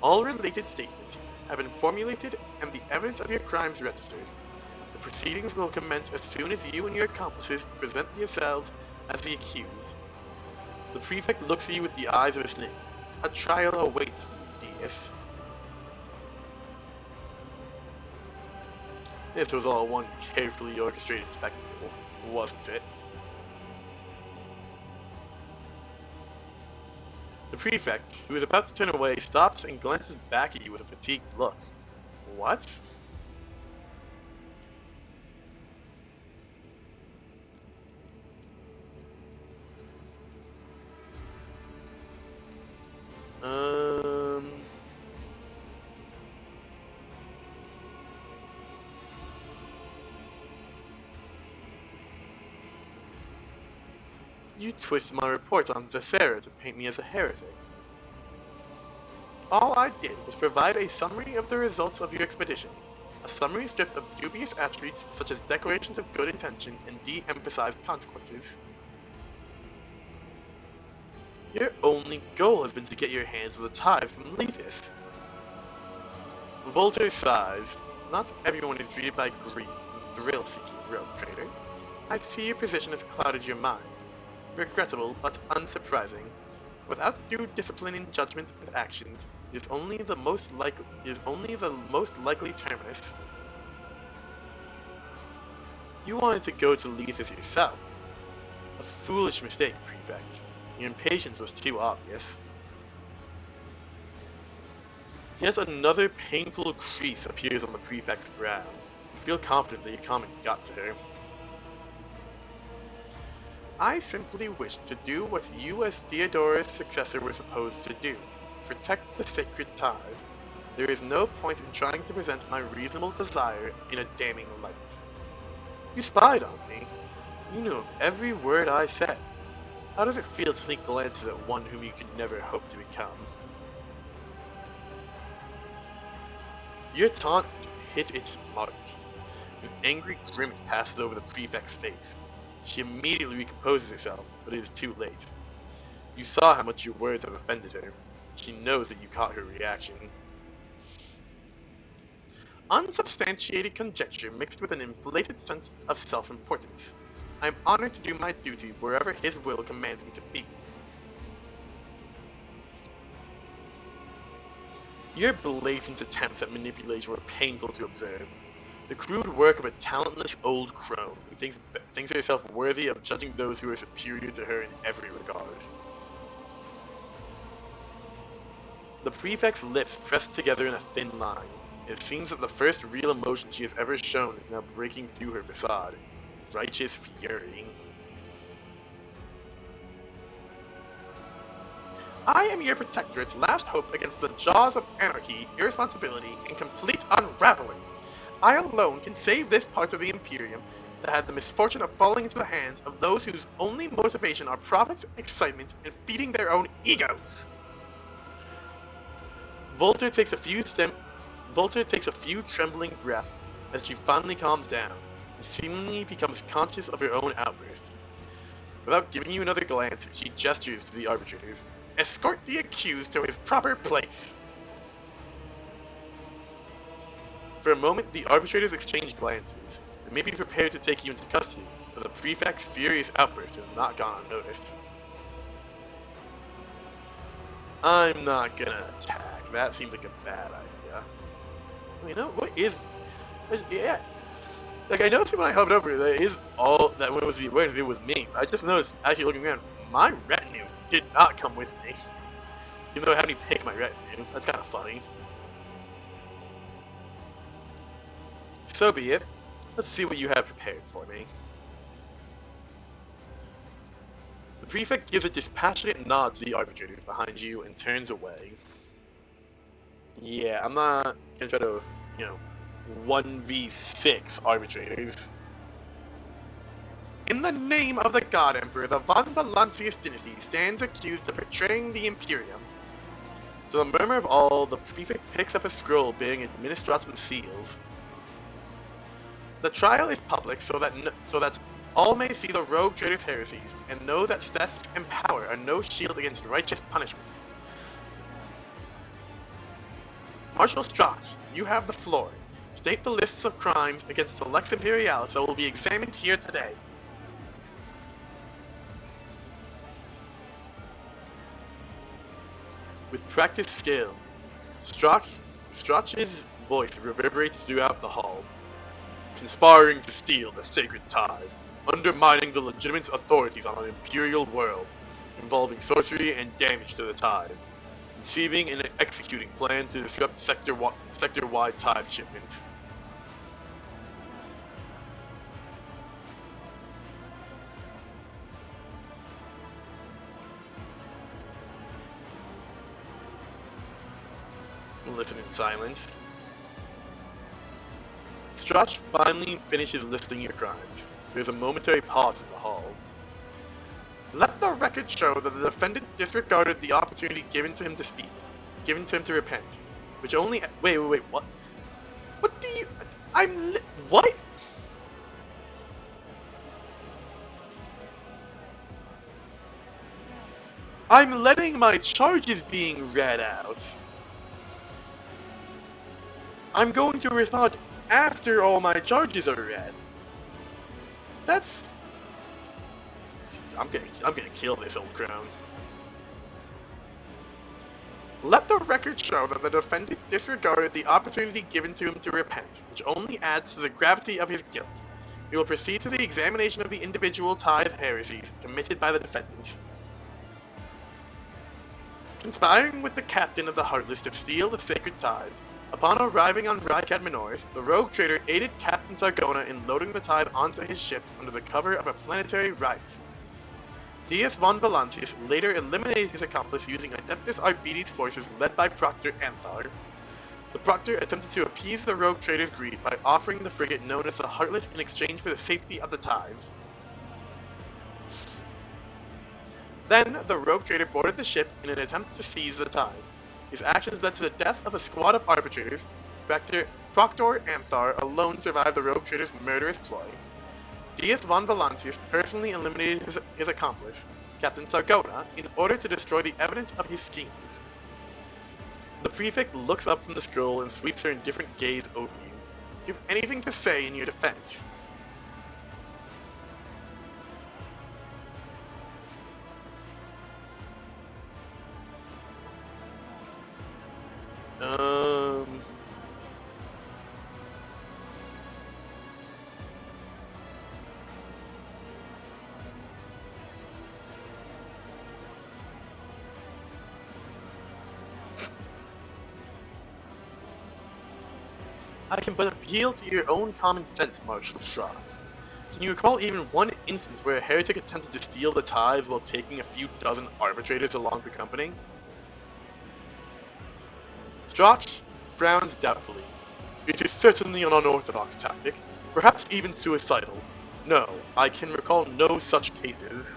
All related statements have been formulated and the evidence of your crimes registered. The proceedings will commence as soon as you and your accomplices present yourselves as the accused. The prefect looks at you with the eyes of a snake. A trial awaits you, Deis. This was all one carefully orchestrated spectacle, wasn't it? The prefect, who is about to turn away, stops and glances back at you with a fatigued look. What? Um... You twisted my report on Zephyra to paint me as a heretic. All I did was provide a summary of the results of your expedition. A summary stripped of dubious attributes such as declarations of good intention and de-emphasized consequences. Your only goal has been to get your hands on the tithe from Lethis. Voltaire sighs. Not everyone is greeted by greed and thrill-seeking, rogue trader. I see your position has clouded your mind. Regrettable, but unsurprising. Without due discipline in judgment and actions, it is only the most likely terminus. You wanted to go to Lethis yourself. A foolish mistake, Prefect. Your impatience was too obvious. Yet another painful crease appears on the Prefect's brow. You feel confident that your comment got to her. I simply wished to do what you as Theodora's successor were supposed to do. Protect the sacred tithe. There is no point in trying to present my reasonable desire in a damning light. You spied on me. You knew every word I said. How does it feel to sneak glances at one whom you could never hope to become? Your taunt hit its mark. An angry grimace passes over the prefect's face. She immediately recomposes herself, but it is too late. You saw how much your words have offended her. She knows that you caught her reaction. Unsubstantiated conjecture mixed with an inflated sense of self-importance. I am honored to do my duty wherever his will commands me to be. Your blatant attempts at manipulation were painful to observe. The crude work of a talentless old crone who thinks herself worthy of judging those who are superior to her in every regard. The prefect's lips pressed together in a thin line. It seems that the first real emotion she has ever shown is now breaking through her facade. Righteous fury. I am your protectorate's last hope against the jaws of anarchy, irresponsibility, and complete unraveling. I alone can save this part of the Imperium that had the misfortune of falling into the hands of those whose only motivation are profits, excitement, and feeding their own egos. Voltaire takes a few trembling breaths as she finally calms down and seemingly becomes conscious of her own outburst. Without giving you another glance, she gestures to the arbitrators. Escort the accused to his proper place. For a moment, the arbitrators exchange glances. They may be prepared to take you into custody, but the prefect's furious outburst has not gone unnoticed. I'm not gonna attack. That seems like a bad idea. You know, what is... Yeah. Like, I noticed when I hovered over, that is all that when it was the awareness, it was me. I just noticed, actually looking around, my retinue did not come with me. Even though I had me pick my retinue. That's kind of funny. So be it. Let's see what you have prepared for me. The prefect gives a dispassionate nod to the arbitrators behind you and turns away. Yeah, I'm not gonna try to, 1v6 arbitrators. In the name of the God Emperor, the Von Valancius dynasty stands accused of betraying the Imperium. To the murmur of all, the prefect picks up a scroll bearing administratum seals. The trial is public so that all may see the rogue trader's heresies and know that status and power are no shield against righteous punishment. Marshal Strach, you have the floor. State the lists of crimes against the Lex Imperialis that will be examined here today. With practiced skill, Strach's voice reverberates throughout the hall. Conspiring to steal the sacred tithe, undermining the legitimate authorities on an imperial world, involving sorcery and damage to the Tithe, conceiving and executing plans to disrupt sector-wide Tithe shipments. Listen in silence. Strach finally finishes listing your crimes. There's a momentary pause in the hall. Let the record show that the defendant disregarded the opportunity given to him to speak, given to him to repent, which only— wait, what? What do you— what? I'm letting my charges being read out. I'm going to respond after all my charges are read. That's— I'm gonna kill this old crone. Let the record show that the defendant disregarded the opportunity given to him to repent, which only adds to the gravity of his guilt. We will proceed to the examination of the individual Tithe heresies committed by the defendant. Conspiring with the captain of the Heartless to steal the sacred tithe, upon arriving on Rycat Minors, the rogue trader aided Captain Sargona in loading the tithe onto his ship under the cover of a planetary rite. Deis von Valancius later eliminated his accomplice using Adeptus Arbites forces led by Proctor Anthar. The Proctor attempted to appease the rogue trader's greed by offering the frigate known as the Heartless in exchange for the safety of the tithe. Then, the rogue trader boarded the ship in an attempt to seize the tithe. His actions led to the death of a squad of arbitrators. Proctor Anthar alone survived the rogue trader's murderous ploy. Deis von Valancius personally eliminated his accomplice, Captain Sargona, in order to destroy the evidence of his schemes. The prefect looks up from the scroll and sweeps her indifferent gaze over you. Do you have anything to say in your defense? I can but appeal to your own common sense, Marshal Strauss. Can you recall even one instance where a heretic attempted to steal the tithes while taking a few dozen arbitrators along for company? Strauss frowns doubtfully. It is certainly an unorthodox tactic, perhaps even suicidal. No, I can recall no such cases.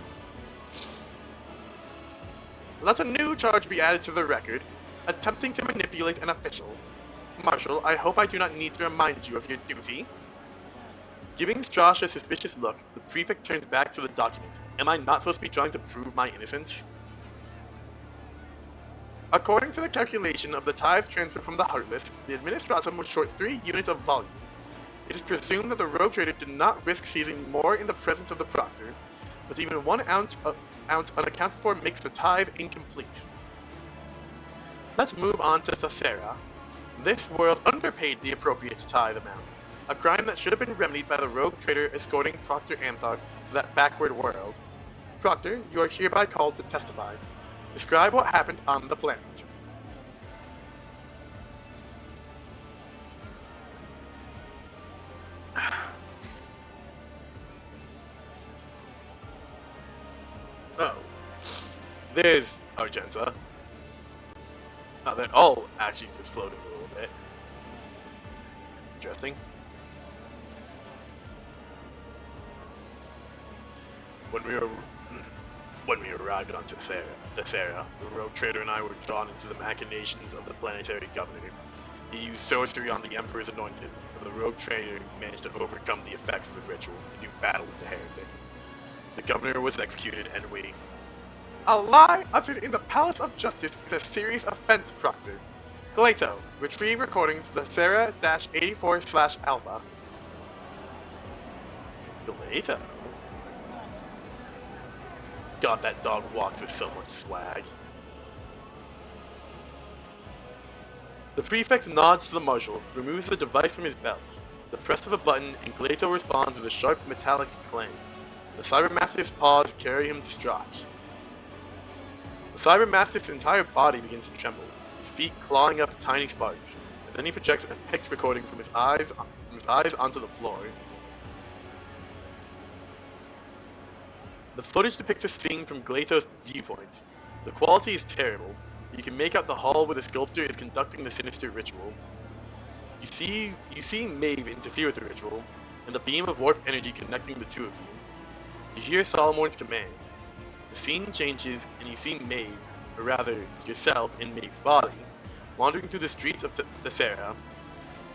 Let a new charge be added to the record, attempting to manipulate an official. Marshal, I hope I do not need to remind you of your duty. Giving Strauss a suspicious look, the prefect turns back to the document. Am I not supposed to be trying to prove my innocence? According to the calculation of the tithe transfer from the Heartless, the Administratum was short 3 units of volume. It is presumed that the rogue trader did not risk seizing more in the presence of the proctor, but even 1 ounce unaccounted for makes the tithe incomplete. Let's move on to Thacera. This world underpaid the appropriate tithe amount, a crime that should have been remedied by the rogue trader escorting Proctor Anthar to that backward world. Proctor, you are hereby called to testify. Describe what happened on the planet. Oh. There's Argenta. Oh, they're all actually just floating a little bit. Interesting. When we arrived on Thacera, the rogue trader and I were drawn into the machinations of the planetary governor. He used sorcery on the Emperor's anointed, and the rogue trader managed to overcome the effects of the ritual and do battle with the heretic. The governor was executed, and we— A lie uttered in the Palace of Justice is a serious offense, Proctor. Galato, retrieve recordings Thacera-84/Alpha. Galato? God, that dog walks with so much swag. The prefect nods to the marshal, removes the device from his belt. The press of a button, and Galato responds with a sharp metallic clang. The Cybermaster's paws carry him to Strach. Cybermastiff's entire body begins to tremble, his feet clawing up tiny sparks, and then he projects a picked recording from his eyes onto the floor. The footage depicts a scene from Glato's viewpoint. The quality is terrible. You can make out the hall where the sculptor is conducting the sinister ritual. You see Maeve interfere with the ritual, and the beam of warp energy connecting the two of you. You hear Solomon's command. The scene changes, and you see Maeve, or rather, yourself in Maeve's body, wandering through the streets of Thessera.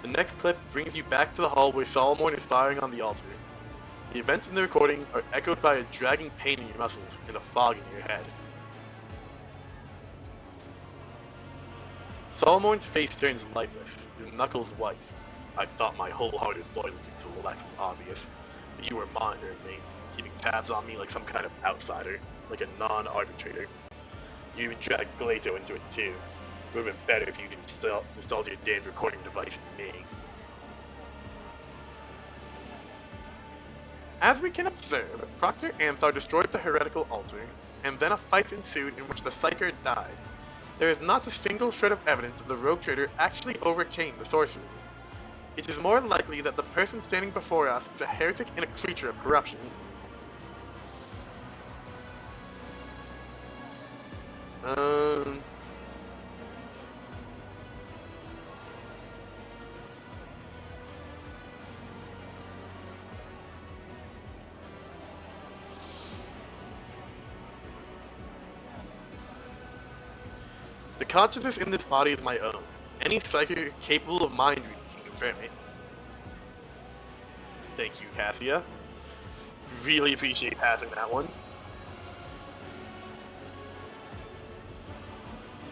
The next clip brings you back to the hall where Solomon is firing on the altar. The events in the recording are echoed by a dragging pain in your muscles and a fog in your head. Solomon's face turns lifeless, his knuckles white. I thought my wholehearted loyalty to Lex was obvious, but you were monitoring me, keeping tabs on me like some kind of outsider, like a non-arbitrator. You even dragged Glato into it too. It would have been better if you didn't install your damned recording device in me. As we can observe, Proctor Anthar destroyed the heretical altar, and then a fight ensued in which the Psyker died. There is not a single shred of evidence that the rogue trader actually overcame the sorcery. It is more likely that the person standing before us is a heretic and a creature of corruption. The consciousness in this body is my own. Any psychic capable of mind reading can confirm it. Thank you, Cassia. Really appreciate passing that one.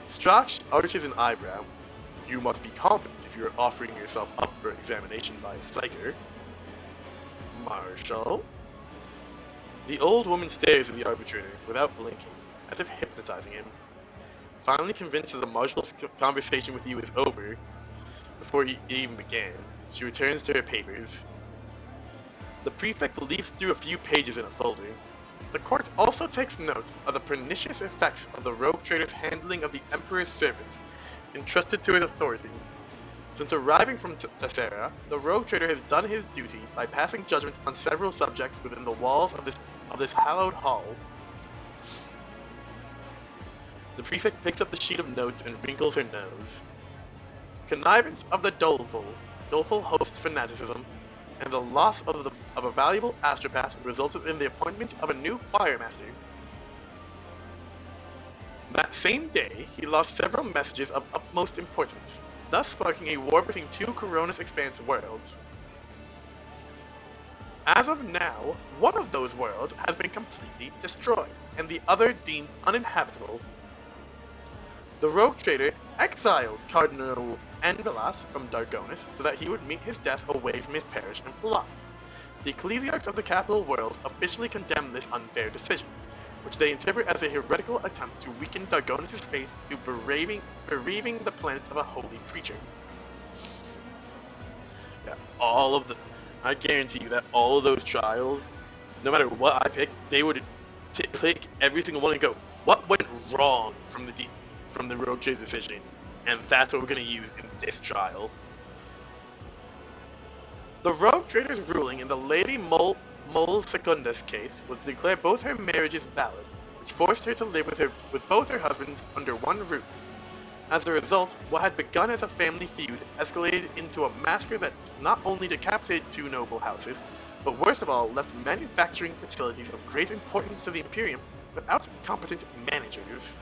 Strax arches an eyebrow. You must be confident if you are offering yourself up for examination by a psyker. Marshall? The old woman stares at the arbitrator without blinking, as if hypnotizing him. Finally convinced that the marshal's conversation with you is over, before it even began, she returns to her papers. The prefect leafs through a few pages in a folder. The court also takes note of the pernicious effects of the rogue trader's handling of the Emperor's servants, entrusted to his authority. Since arriving from Thessera, the rogue trader has done his duty by passing judgment on several subjects within the walls of this hallowed hall. The prefect picks up the sheet of notes and wrinkles her nose. Connivance of the doleful host's fanaticism, and the loss of a valuable astropath resulted in the appointment of a new choirmaster. That same day, he lost several messages of utmost importance, thus sparking a war between two Coronis Expanse worlds. As of now, one of those worlds has been completely destroyed, and the other deemed uninhabitable. The rogue trader exiled Cardinal Envelas from Dargonis so that he would meet his death away from his parish and flock. The ecclesiarchs of the capital world officially condemn this unfair decision, which they interpret as a heretical attempt to weaken Dargonis' faith through bereaving the planet of a holy creature. Yeah, I guarantee you that all of those trials, no matter what I picked, they would pick every single one and go, what went wrong from the rogue trader's decision? And that's what we're going to use in this trial. The rogue trader's ruling in the Lady Mole Secundus case was to declare both her marriages valid, which forced her to live with both her husbands under one roof. As a result, what had begun as a family feud escalated into a massacre that not only decapitated two noble houses, but worst of all, left manufacturing facilities of great importance to the Imperium without competent managers.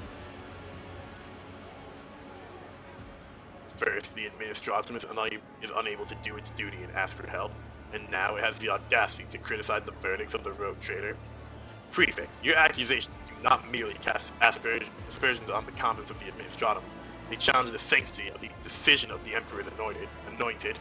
First, the Administratum is unable to do its duty and ask for help, and now it has the audacity to criticize the verdicts of the rogue trader. Prefect, your accusations do not merely cast aspersions on the competence of the Administratum. They challenge the sanctity of the decision of the Emperor's anointed.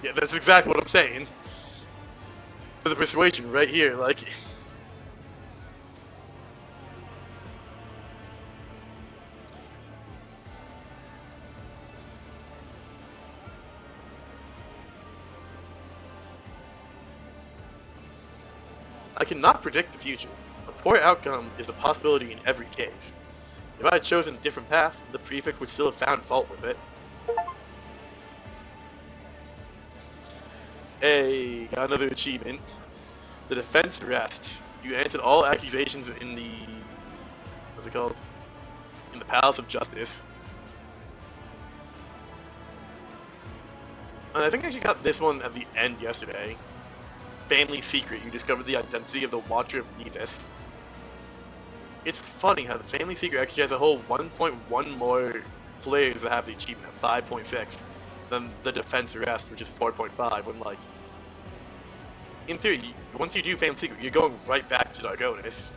Yeah, that's exactly what I'm saying. For the persuasion right here, like... cannot predict the future. A poor outcome is a possibility in every case. If I had chosen a different path, the prefect would still have found fault with it. Hey, got another achievement. The defense rests. You answered all accusations in the... what's it called? In the Palace of Justice. And I think I actually got this one at the end yesterday. Family secret. You discovered the identity of the Watcher of Nevis. It's funny how the family secret actually has a whole 1.1 more players that have the achievement of 5.6 than the defense rest, which is 4.5, when like, in theory, once you do family secret, you're going right back to Dargonis.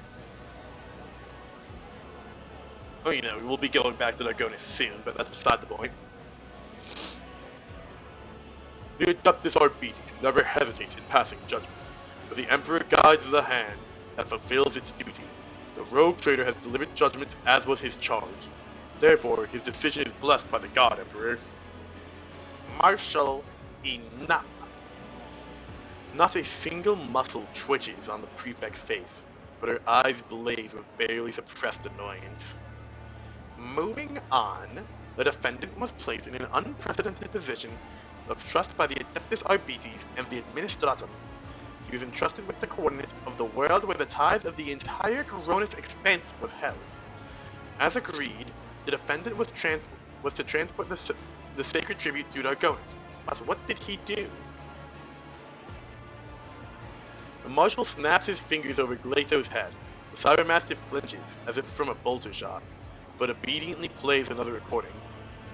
Oh, you know, we'll be going back to Dargonis soon, but that's beside the point. The Adeptus Arbites never hesitates in passing judgment, but the Emperor guides the hand that fulfills its duty. The rogue trader has delivered judgment as was his charge. Therefore, his decision is blessed by the God Emperor. Marshal, enough! Not a single muscle twitches on the prefect's face, but her eyes blaze with barely suppressed annoyance. Moving on, the defendant was placed in an unprecedented position of trust by the Adeptus Arbites and the Administratum. He was entrusted with the coordinates of the world where the tithe of the entire Coronis expanse was held. As agreed, the defendant was to transport the sacred tribute to Dargonis. But what did he do? The marshal snaps his fingers over Glato's head. The cybermastiff flinches, as if from a bolter shot, but obediently plays another recording.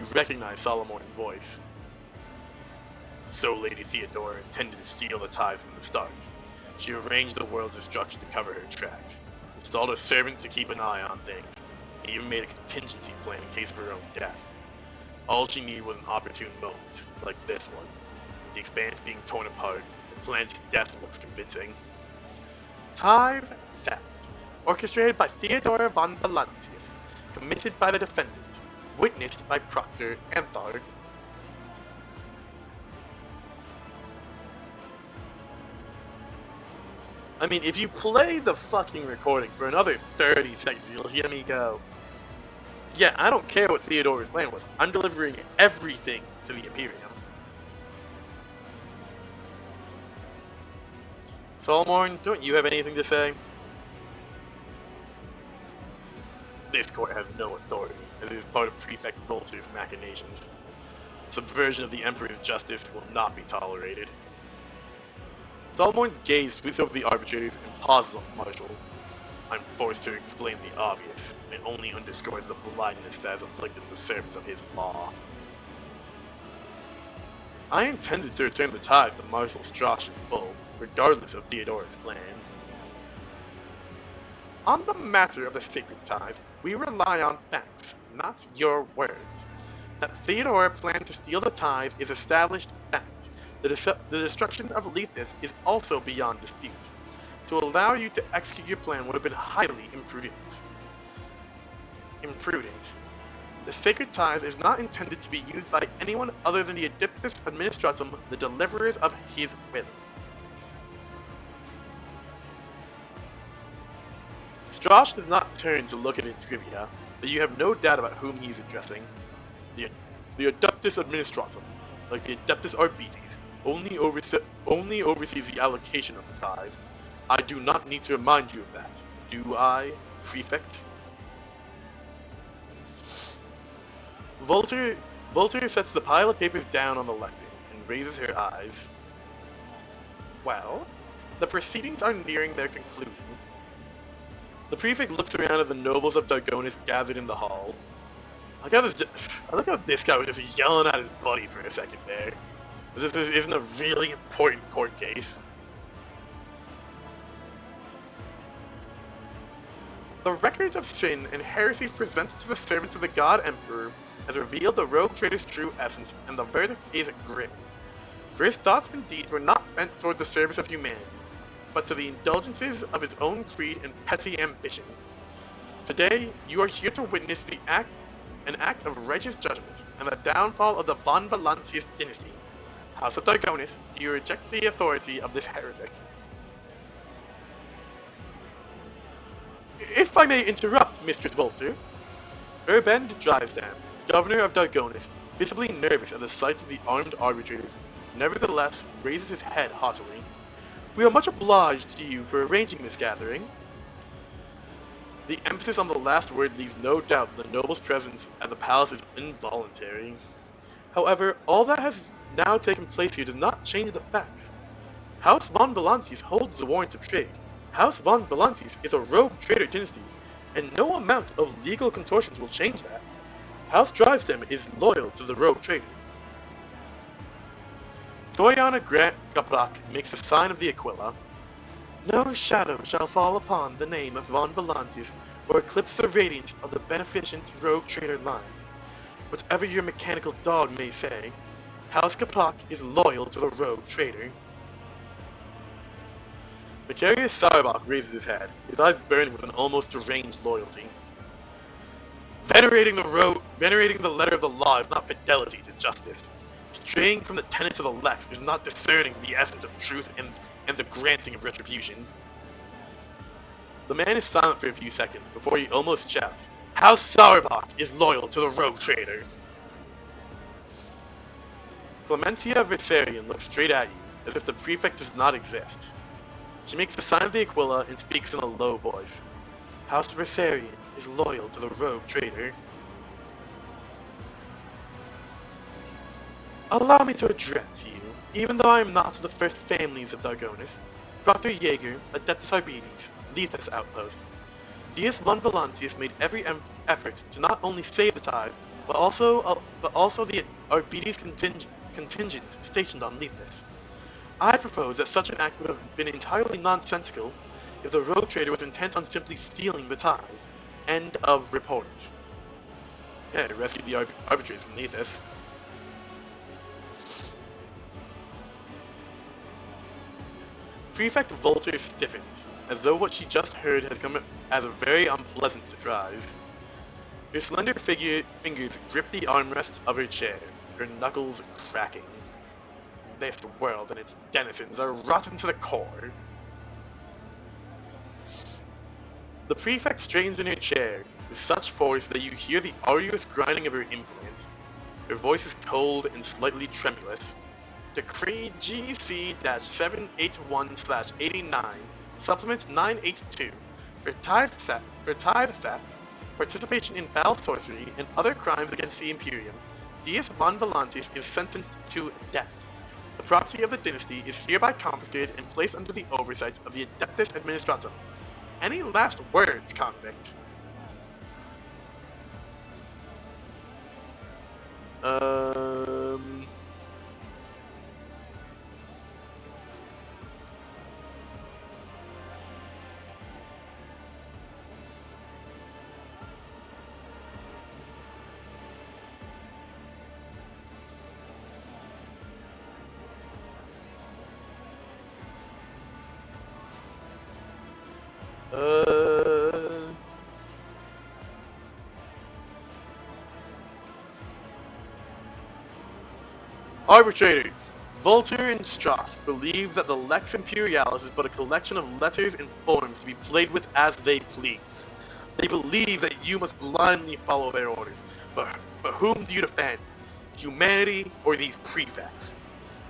You recognize Solomon's voice. So Lady Theodora intended to steal the tithe from the start. She arranged the world's destruction to cover her tracks, installed a servant to keep an eye on things, and even made a contingency plan in case of her own death. All she needed was an opportune moment, like this one. With the expanse being torn apart, the plan's death looks convincing. Tithe theft, orchestrated by Theodora von Valantius, committed by the defendant, witnessed by Proctor Anthar. I mean, if you play the fucking recording for another 30 seconds, you'll hear me go, yeah, I don't care what Theodora's plan was. I'm delivering everything to the Imperium. Solomon, don't you have anything to say? This court has no authority, as it is part of Prefect Volter's machinations. Subversion of the Emperor's justice will not be tolerated. Solomon's gaze sweeps over the arbitrators and pauses on the marshal. I'm forced to explain the obvious, and it only underscores the blindness that has afflicted the servants of his law. I intended to return the tithe to Marshal Strauss in full, regardless of Theodora's plan. On the matter of the sacred tithe, we rely on facts, not your words. That Theodora planned to steal the tithe is established fact. The destruction of Lethis is also beyond dispute. To allow you to execute your plan would have been highly imprudent. The sacred tithe is not intended to be used by anyone other than the Adeptus Administratum, the deliverers of his will. Strauss does not turn to look at Inscriptia, but you have no doubt about whom he is addressing. The Adeptus Administratum, like the Adeptus Arbites, only oversees the allocation of the tithe. I do not need to remind you of that, do I, Prefect? Volter sets the pile of papers down on the lectern and raises her eyes. Well, the proceedings are nearing their conclusion. The Prefect looks around at the nobles of Dargonis gathered in the hall. I like how this guy was just yelling at his buddy for a second there. This isn't a really important court case. The records of sin and heresies presented to the servants of the God Emperor has revealed the rogue trader's true essence, and the verdict is grim. For his thoughts and deeds were not bent toward the service of humanity, but to the indulgences of his own greed and petty ambition. Today, you are here to witness an act of righteous judgment, and the downfall of the Von Valantius dynasty. House of Dargonis, do you reject the authority of this heretic? If I may interrupt, Mistress Volter, Urbend Drivestam, governor of Dargonis, visibly nervous at the sight of the armed arbitrators, nevertheless raises his head haughtily. We are much obliged to you for arranging this gathering. The emphasis on the last word leaves no doubt that the noble's presence at the palace is involuntary. However, all that has now taken place here does not change the facts. House von Valancius holds the warrant of trade. House von Valancius is a rogue trader dynasty, and no amount of legal contortions will change that. House Drivestem is loyal to the rogue trader. Doriana Grant Gabrak makes the sign of the Aquila. No shadow shall fall upon the name of von Valancius or eclipse the radiance of the beneficent rogue trader line. Whatever your mechanical dog may say, House Gabrak is loyal to the rogue trader. Macarius Sarbach raises his head, his eyes burning with an almost deranged loyalty. Venerating the letter of the law is not fidelity to justice. Straying from the tenets of the lex is not discerning the essence of truth and the granting of retribution. The man is silent for a few seconds before he almost shouts, House Sarbach is loyal to the rogue trader. Clemencia Viserion looks straight at you, as if the prefect does not exist. She makes the sign of the Aquila and speaks in a low voice. House Viserion is loyal to the rogue trader. Allow me to address you, even though I am not of the first families of Dargonis. Dr. Jaeger, Adeptus Arbites, Lethus outpost. Deis von Valancius made every effort to not only save the tide, but also the Arbites contingent stationed on Lethus. I propose that such an act would have been entirely nonsensical if the rogue trader was intent on simply stealing the tithe. End of report. Yeah, rescued the arbitrators from Lethus. Prefect Volter stiffens, as though what she just heard has come as a very unpleasant surprise. Her slender fingers grip the armrests of her chair, her knuckles cracking. This world and its denizens are rotten to the core. The prefect strains in her chair with such force that you hear the arduous grinding of her implants. Her voice is cold and slightly tremulous. Decree GC-781/89, Supplement 982, for tithe theft, participation in foul sorcery, and other crimes against the Imperium, Deis von Valancius is sentenced to death. The property of the dynasty is hereby confiscated and placed under the oversight of the Adeptus Administratum. Any last words, convict? Um... Arbitrators! Volter and Strauss believe that the Lex Imperialis is but a collection of letters and forms to be played with as they please. They believe that you must blindly follow their orders. But whom do you defend? Humanity or these prefects?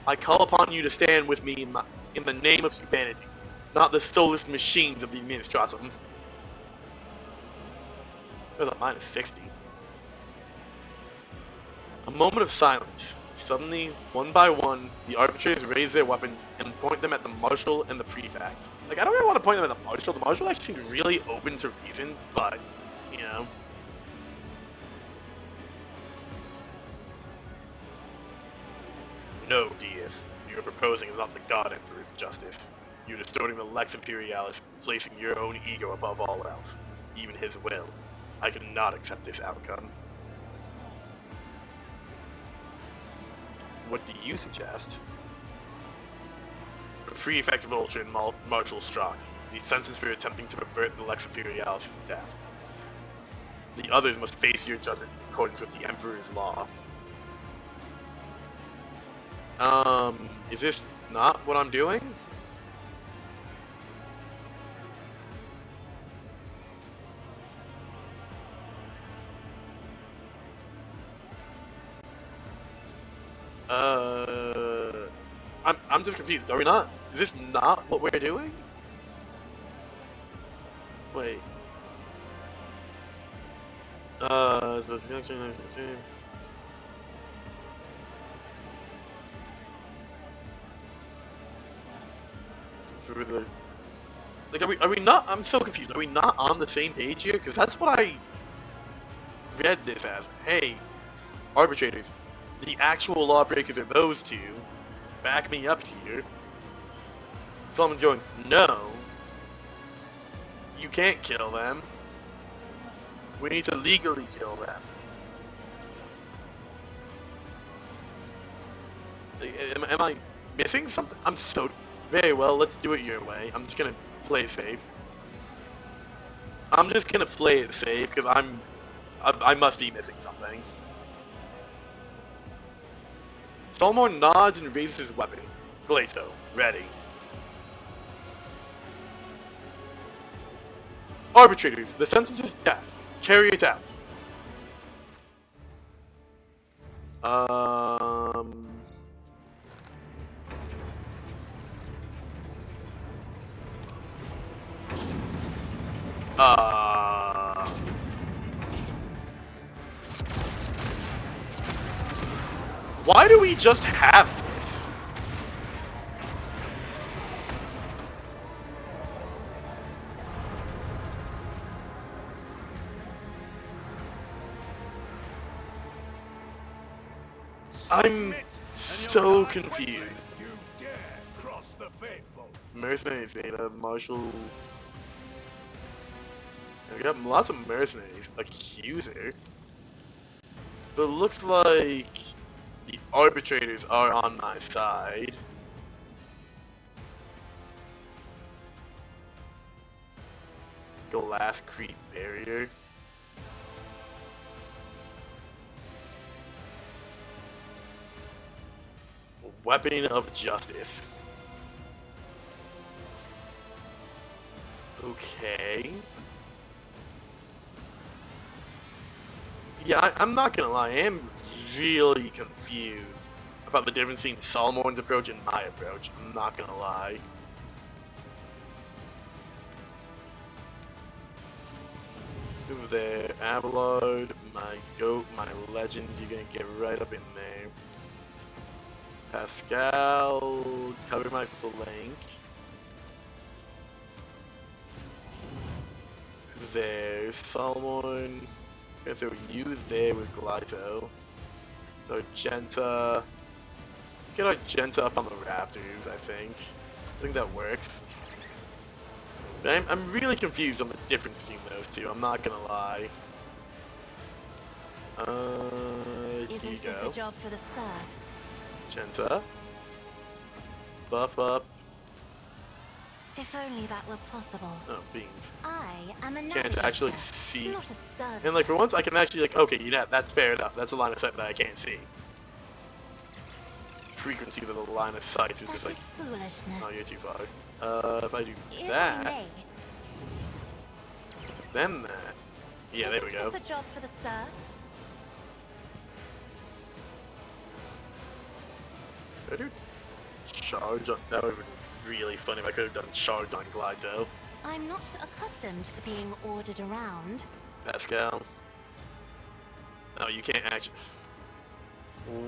I call upon you to stand with me in the name of humanity, not the soulless machines of the Administratum. There's a minus 60. A moment of silence. Suddenly, one by one, the arbitrators raise their weapons and point them at the marshal and the prefect. Like, I don't really want to point them at the marshal. The marshal actually seems really open to reason, but, you know. No, Deis. What you're proposing is not the God Emperor's justice. You're distorting the Lex Imperialis, placing your own ego above all else, even his will. I cannot accept this outcome. What do you suggest? The Prefect Vulture and Marshal Strauss. Be sentenced for attempting to pervert the Lex Imperialis to death. The others must face your judgment in accordance with the Emperor's law. Is this not what I'm doing? I'm just confused. Are we not? Is this not what we're doing? Wait. For the like, are we not? I'm so confused. Are we not on the same page here? Because that's what I read this as. Hey, arbitrators, the actual lawbreakers are those two. Back me up here. Someone's going, no, you can't kill them. We need to legally kill them. Am I missing something? I'm so... Very well, let's do it your way. I'm just gonna play it safe. I'm just gonna play it safe, because I must be missing something. Solomon nods and raises his weapon. Glato, ready. Arbitrators, the sentence is death. Carry it out. Um... Why do we just have this? I'm so confused. You dare cross the faithful. Mercenaries data, Marshall. We got lots of mercenaries. Accuser. But it looks like the arbitrators are on my side. Glass Creep Barrier. Weapon of Justice. Okay. Yeah, I'm not gonna lie, I am really confused about the difference between Solomon's approach and my approach. I'm not gonna lie. Over there, Abelard, my goat, my legend, you're gonna get right up in there. Pascal, cover my flank. There's Solomon. Gonna throw you there with Glyto. Argenta. Let's get Argenta up on the rafters, I think. I think that works. I'm really confused on the difference between those two, I'm not gonna lie. Here you Isn't this go. a job for the serfs? Argenta. Buff up. If only that were possible. Oh, beans. I am a Can't navigator, actually see. not a servant. And like for once I can actually like, okay, yeah, that's fair enough. That's a line of sight that I can't see. Frequency of the line of sight is just like, foolishness. oh, you're too far. If I do If I that, may, then that. Yeah, there we go. Isn't this a job for the serfs? Could I do charge on, that would have been really funny if I could have done charge on Glido. I'm not accustomed to being ordered around. Pascal. Oh, you can't actually.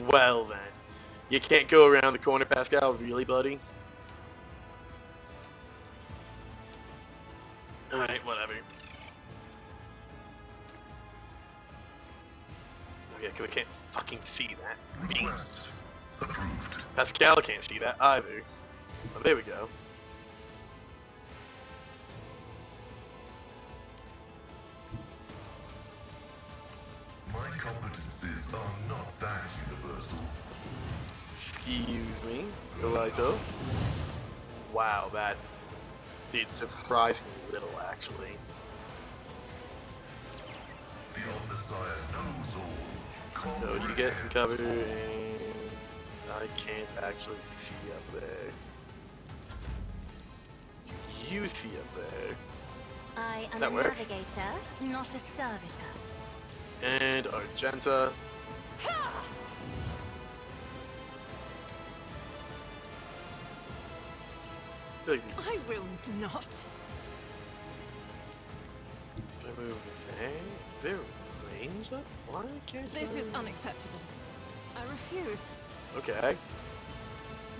Well then. You can't go around the corner, Pascal, really, buddy? Alright, whatever. Oh yeah, 'cause I can't fucking see that. Request approved. Pascal can't see that either. Oh, there we go. My competencies are not that universal. Excuse me, Galito. Wow, that did surprisingly little, actually. The Omnissiah knows all. So you get some cover, and I can't actually see up there. You see up there. I am That a works. navigator, not a servitor. And Argenta. Like, I will not. if I move there, is there range up? Why can't This I? is unacceptable. I refuse. Okay.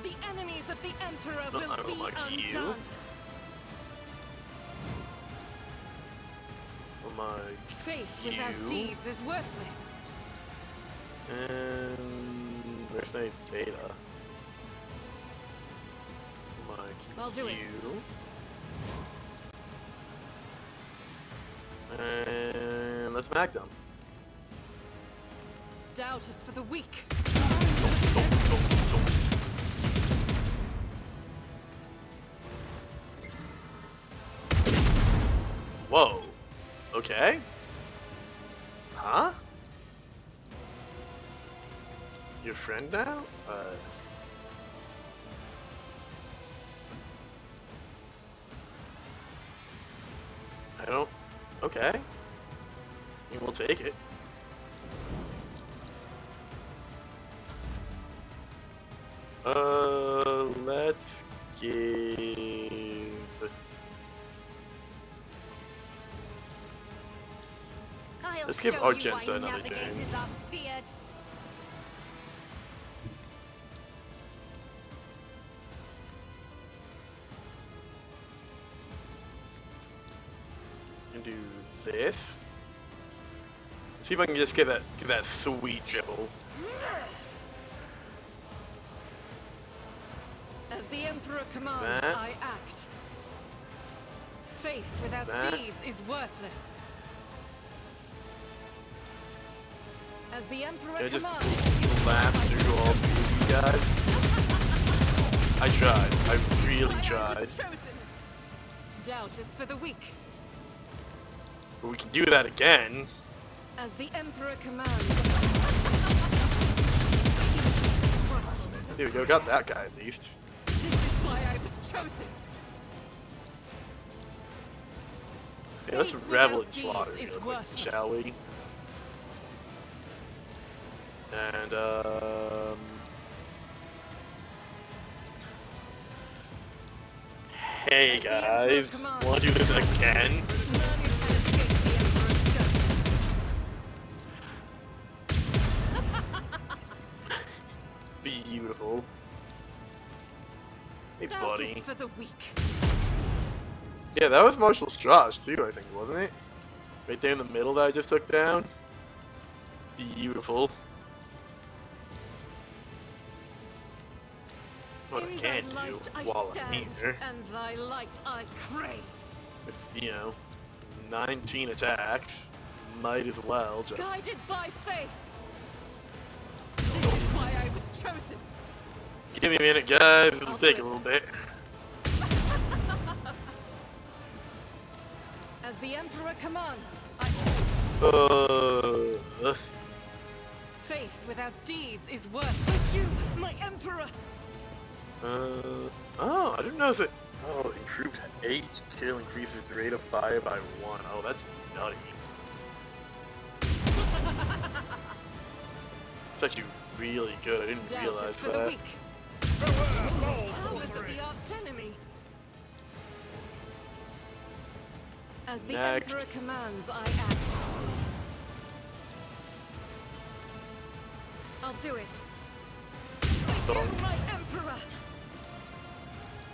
The enemies of the Emperor No, will I don't be like you. undone. Like Faith without you. deeds is worthless. And there's no data. Like I'll do it. you. And let's mag them. Doubt is for the weak. Whoa. Okay. Huh? Your friend now? I don't. Okay. I mean, we'll take it. Let's give. Let's give Argenta another turn. Are feared. And do this. See if I can just get that sweet dribble. As the Emperor commands, That. I act. Faith without That. deeds is worthless. As the Emperor Can I just commands, blast through all three of you guys? I tried. I really I tried. was chosen. Doubt is for the weak. But we can do that again. As the Emperor commands. There we go. Got that guy at least. This is why I was chosen. Okay, let's Faith revel in without slaughter deeds is real quick, worthless. shall we? And hey As the Emperor guys, commands, wanna do this again? none can escape the Emperor's judgment. Beautiful. Hey Doubt buddy. is for the weak. Yeah, that was Marshall Strauss too, I think, wasn't it? Right there in the middle that I just took down. Beautiful. What I In can thy do light I while I'm stand, here. and thy light I crave. With, 19 attacks. Might as well just. Guided by faith. This is why I was chosen. Give me a minute, guys. This will I'll take do a it. little bit. As the Emperor commands, I faith without deeds is worthless. You, my Emperor. Oh, I didn't notice it. Oh, improved 8 kill increases the rate of fire by 1. Oh, that's nutty. It's actually really good. I didn't Doubt realize is for the that. weak. Powers of the archenemy. As the Next. Emperor commands, I act. I'll do it. You, my Emperor.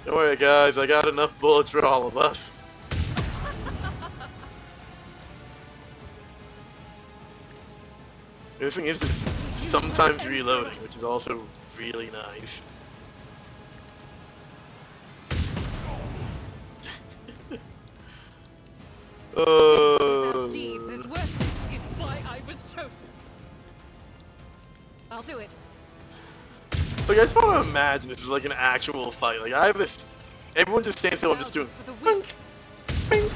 Don't worry, guys. I got enough bullets for all of us. This thing is just sometimes reloading, which is also really nice. Without deeds is worthless is why I was chosen. I'll do it. Like, I just want to imagine this is like an actual fight. Like, I have this. Everyone just stands still and just doing. For the weak. Bink,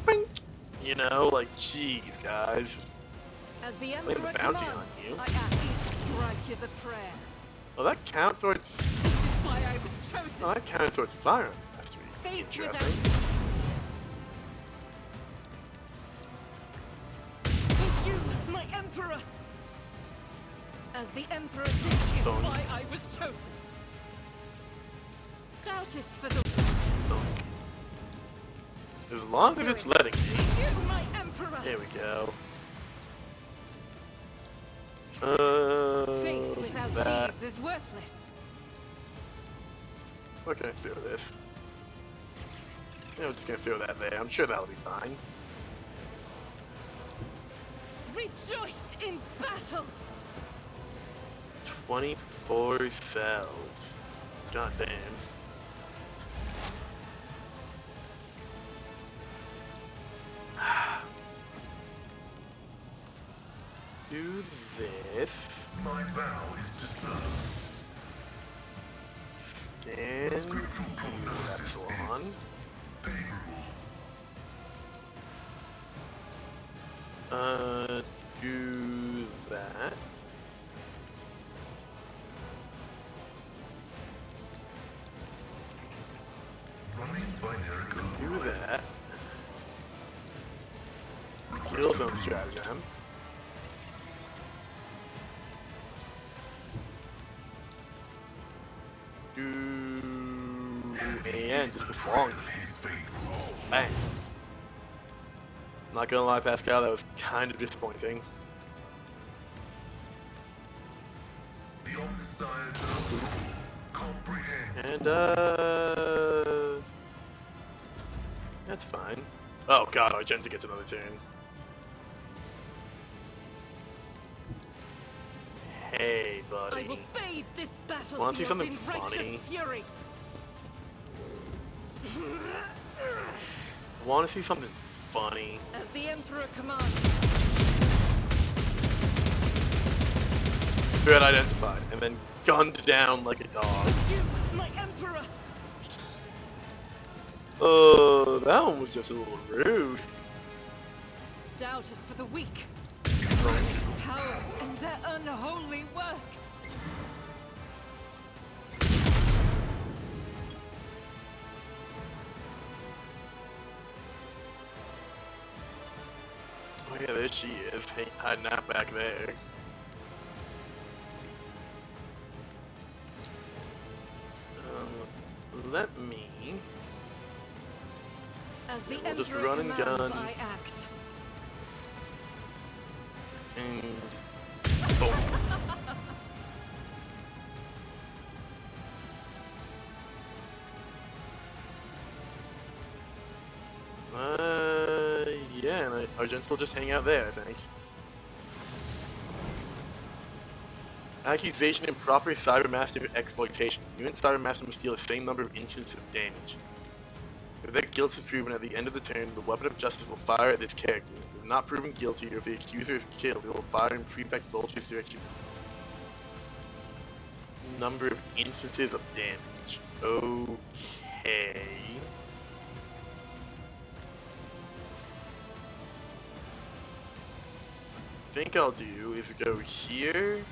bink. You know, like, jeez, guys. As the Laying Emperor the bounty commands, on you. I act. Each strike is a prayer. Well, that count towards. This is why I was chosen. Oh, that counted towards fire. That's to be Faith interesting. You, my Emperor. As the Emperor, this is Don't. why I was chosen. Doubt is for the Thunk. As long as it's letting me. You, my emperor! There we go. Faith without That. deeds is worthless. What can I throw this? Yeah, I'm just gonna throw that there. I'm sure that'll be fine. Rejoice in battle! 24 cells. God damn. Do this. My vow is to serve. Scan. Scriptural prognosis Epsilon. is favorable. Do that. Running binary Do override. that. Kill zone stratagem. Do and just a long. His faithful. Bang. Not gonna lie, Pascal, that was kind of disappointing. The omniscient knows all, comprehends And that's fine. Oh god, Argenta gets another turn. Hey, I will buddy. bathe this battlefield Wanna see something in righteous funny? fury. Want to see something funny? As the emperor commands. Threat identified, and then gunned down like a dog. You, my emperor! Oh, that one was just a little rude. Doubt is for the weak. Powers and their unholy works. Oh yeah, there she is, hiding out back there. Let me. As the We'll just emperor run and commands, gun. I act. And boom. Yeah, and Argenta will just hang out there, I think. Accusation improper cybermaster exploitation. Unit cybermaster must deal the same number of instances of damage. If their guilt is proven at the end of the turn, the weapon of justice will fire at this character. If not proven guilty, or if the accuser is killed, it will fire in Prefect Vulture's direction. Number of instances of damage. Okay. I think I'll do is go here.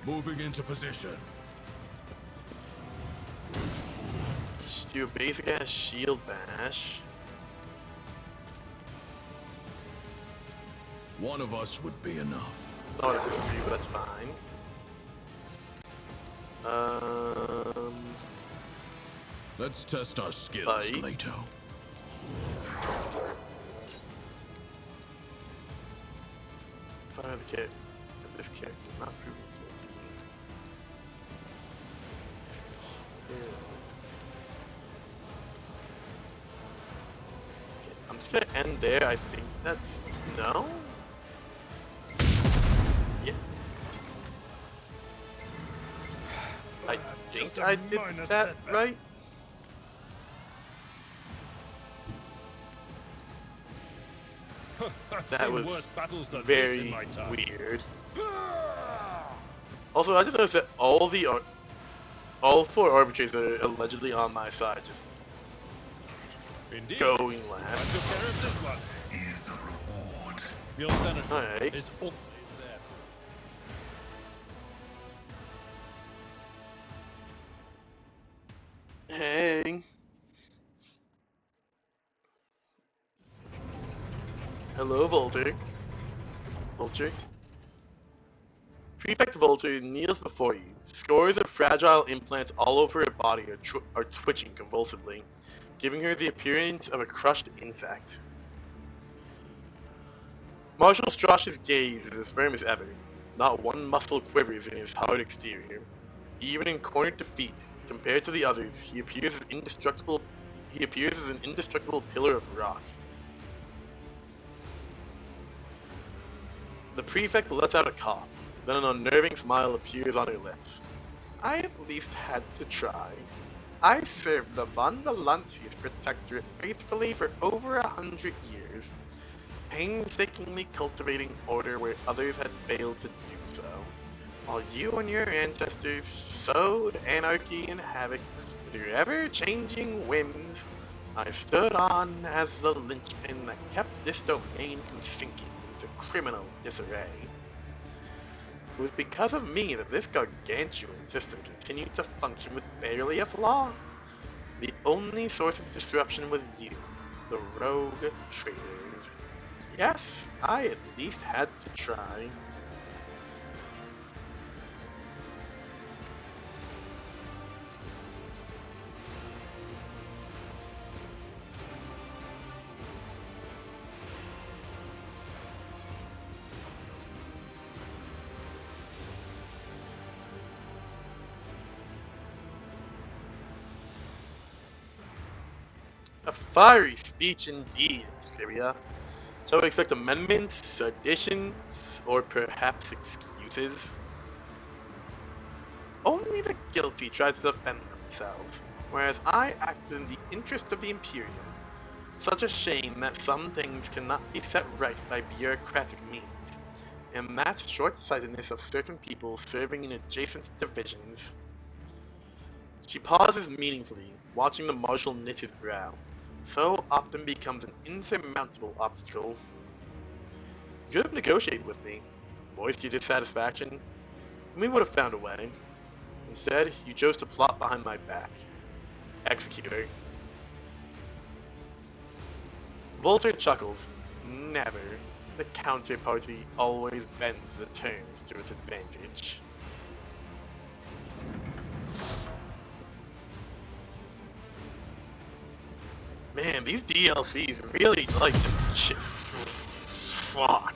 Moving into position. Just do a basic ass shield bash. One of us would be enough. Not a good view, but that's fine. Let's test our skills, Bite. Leto. Fire the character. This character is not proven guilty. Okay, I'm just gonna end there. I think that's no. Yeah. I think I did that right. That was very weird. Also, I just noticed that all 4 arbitrators are allegedly on my side, just Indeed. going I last. took care of this one. is the reward. Your senator Alright. is always there. Hey. Hello, Vulture. Vulture. Prefect Volter kneels before you. Scores of fragile implants all over her body are twitching convulsively, giving her the appearance of a crushed insect. Marshal Strash's gaze is as firm as ever. Not one muscle quivers in his hard exterior. Even in cornered defeat, compared to the others, he appears as indestructible. He appears as an indestructible pillar of rock. The prefect lets out a cough, then an unnerving smile appears on her lips. I at least had to try. I served the Von Valancius Protectorate faithfully for over 100 years, painstakingly cultivating order where others had failed to do so, while you and your ancestors sowed anarchy and havoc with your ever-changing whims. I stood on as the linchpin that kept this domain from sinking into criminal disarray. It was because of me that this gargantuan system continued to function with barely a flaw. The only source of disruption was you, the rogue traitors. Yes, I at least had to try. A fiery speech indeed, Scribia. Shall we expect amendments, additions, or perhaps excuses? Only the guilty try to defend themselves, whereas I acted in the interest of the Imperium. Such a shame that some things cannot be set right by bureaucratic means, and that short-sightedness of certain people serving in adjacent divisions. She pauses meaningfully, watching the marshal knit his brow. So often becomes an insurmountable obstacle. You could have negotiated with me, voiced your dissatisfaction, and we would have found a way. Instead, you chose to plot behind my back. Executor. Volter chuckles. Never. The counterparty always bends the terms to its advantage. Man, these DLCs really, like, just... Fuck.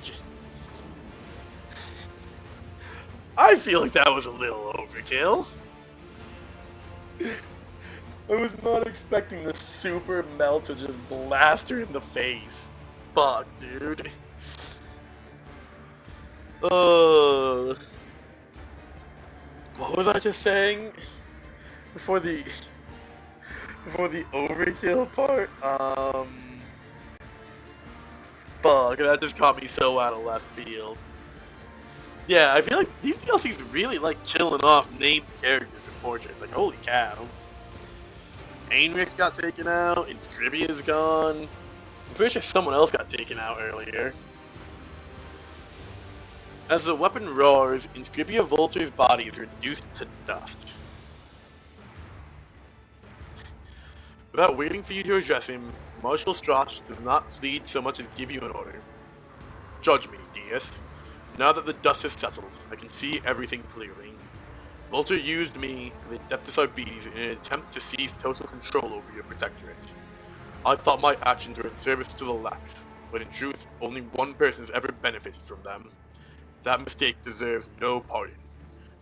I feel like that was a little overkill. I was not expecting the super melt to just blast her in the face. Fuck, dude. What was I just saying? Before the overkill part? Fuck, that just caught me so out of left field. Yeah, I feel like these DLCs really like killing off named characters and portraits. Like, holy cow. Heinrich got taken out, Inscribia's gone. I'm pretty sure someone else got taken out earlier. As the weapon roars, Inscribia Volter's body is reduced to dust. Without waiting for you to address him, Marshal Strash does not plead so much as give you an order. Judge me, Deis. Now that the dust has settled, I can see everything clearly. Volter used me and the Adeptus Arbites in an attempt to seize total control over your protectorate. I thought my actions were in service to the Lex, but in truth, only one person has ever benefited from them. That mistake deserves no pardon,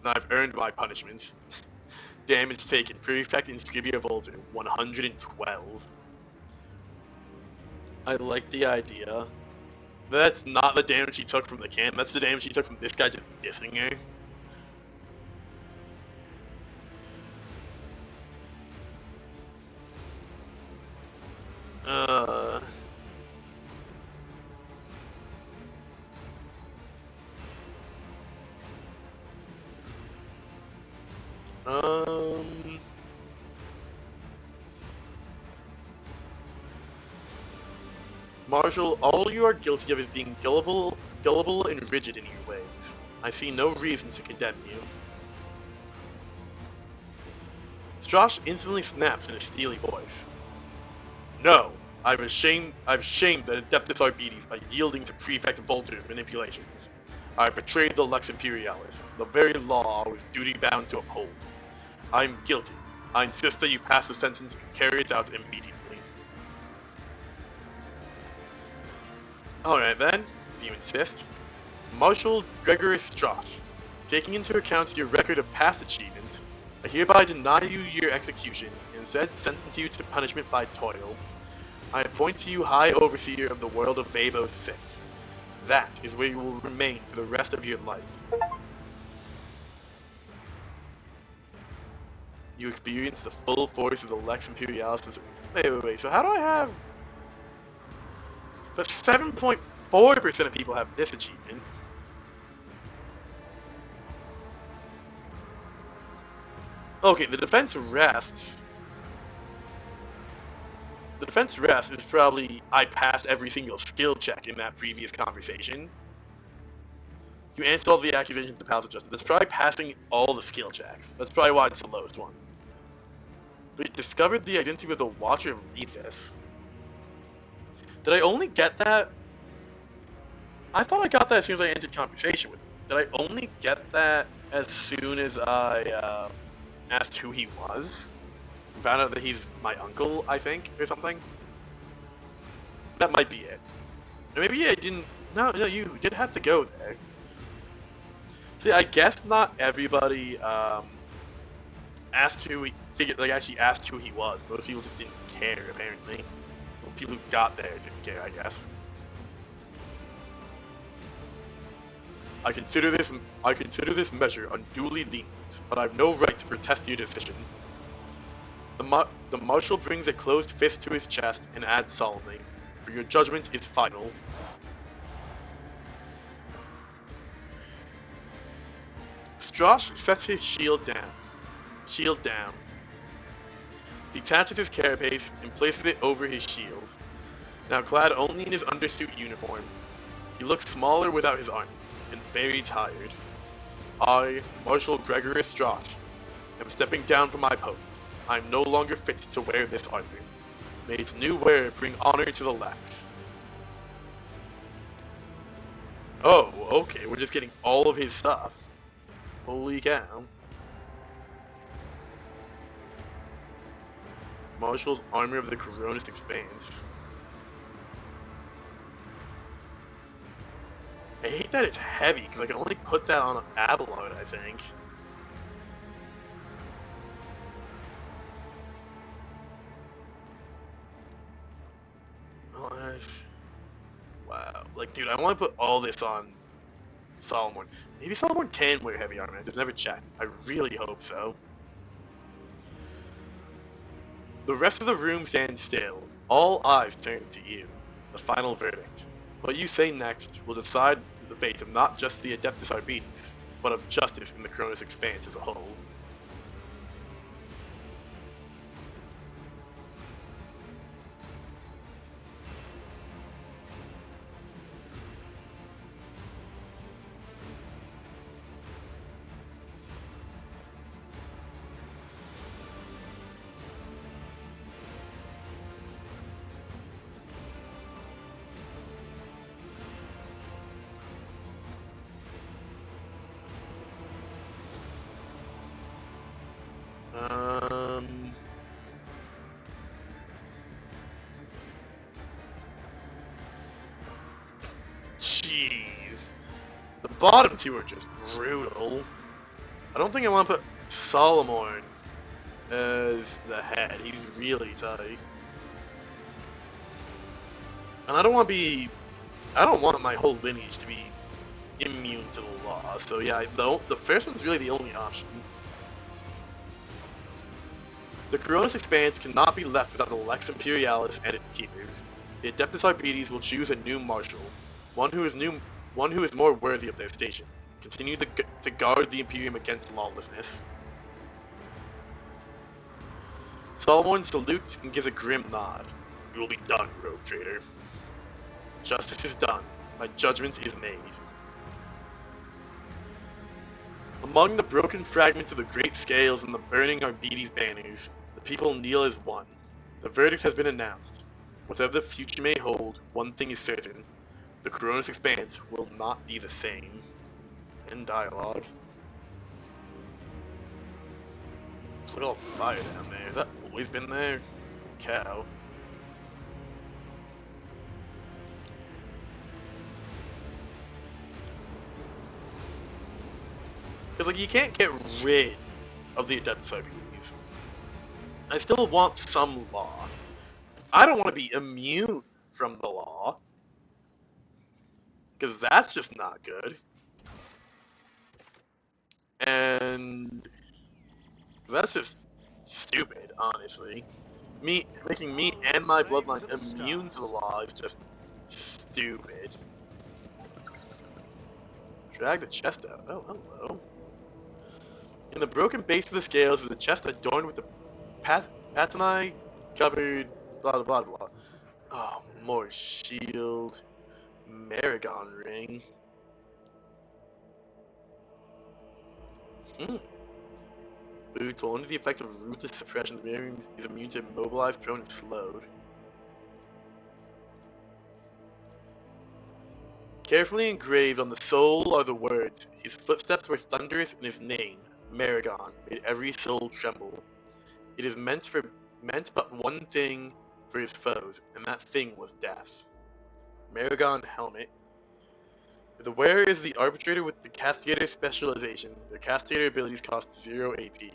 and I've earned my punishment. Damage taken, Prefect Inscribia Volter, 112. I like the idea. That's not the damage he took from the camp, that's the damage he took from this guy just dissing her. Marshal, all you are guilty of is being gullible and rigid in your ways. I see no reason to condemn you. Strash instantly snaps in a steely voice. No, I've shamed the Adeptus Arbites by yielding to Prefect Volter's manipulations. I betrayed the Lex Imperialis, the very law I was duty-bound to uphold. I am guilty. I insist that you pass the sentence and carry it out immediately. Alright then, if you insist. Marshal Gregory Strauch, taking into account your record of past achievements, I hereby deny you your execution and instead sentence you to punishment by toil. I appoint to you High Overseer of the world of Vabos 6. That is where you will remain for the rest of your life. You experience the full force of the Lex Imperialis. Wait, so how do I have... But 7.4% of people have this achievement. Okay, the defense rests. The defense rest is probably I passed every single skill check in that previous conversation. You answered all the accusations to Palace of Justice. That's probably passing all the skill checks. That's probably why it's the lowest one. But you discovered the identity of the Watcher of Lethus. Did I only get that? I thought I got that as soon as I entered conversation with him. Did I only get that as soon as I asked who he was? Found out that he's my uncle, I think, or something? That might be it. Or maybe I didn't... No, you did have to go there. See, I guess not everybody asked who he... actually asked who he was. Most people just didn't care, apparently. Well, people who got there didn't care, I guess. I consider this measure unduly lenient, but I have no right to protest your decision. The Marshal brings a closed fist to his chest and adds solemnly, "For your judgment is final." Strauch sets his shield down, detaches his carapace, and places it over his shield. Now clad only in his undersuit uniform, he looks smaller without his armor, and very tired. I, Marshal Gregory Strauch, am stepping down from my post. I am no longer fit to wear this armor. May its new wearer bring honor to the Lex. Oh, okay, we're just getting all of his stuff. Holy cow. Marshal's Armor of the Coronis Expanse. I hate that it's heavy, because I can only put that on an Abelard, I think. Wow. Like, dude, I want to put all this on Solomon. Maybe Solomon can wear heavy armor. I just never checked. I really hope so. The rest of the room stands still. All eyes turn to you. The final verdict. What you say next will decide the fate of not just the Adeptus Arbites, but of justice in the Cronus Expanse as a whole. Jeez. The bottom two are just brutal. I don't think I want to put Solomon as the head. He's really tight. And I don't want my whole lineage to be immune to the law. So yeah, the first one's really the only option. The Coronis Expanse cannot be left without the Lex Imperialis and its keepers. The Adeptus Arbites will choose a new marshal, one who is more worthy of their station. Continue to guard the Imperium against lawlessness. Solomon salutes and gives a grim nod. You will be done, rogue trader. Justice is done. My judgment is made. Among the broken fragments of the great scales and the burning Arbites banners, the people kneel as one. The verdict has been announced. Whatever the future may hold, one thing is certain. The Coronis Expanse will not be the same. and dialogue. Just look at all the fire down there. Has that always been there? Cow. Because, like, you can't get rid of the Adeptus. I still want some law. I don't want to be immune from the law. Because that's just not good. And that's just stupid, honestly. Making me and my bloodline immune to the law is just stupid. Drag the chest out. Oh, hello. In the broken base of the scales is a chest adorned with the patinite covered blah blah blah blah. Oh, more shield. Maragon ring. Brutal. Under the effects of ruthless suppression, the ring is immune to immobilize, prone, and slowed. Carefully engraved on the soul are the words, his footsteps were thunderous and his name, Maragon, made every soul tremble. It is meant but one thing for his foes, and that thing was death. Maragon helmet. The wearer is the arbitrator with the castigator specialization. Their castigator abilities cost 0 AP.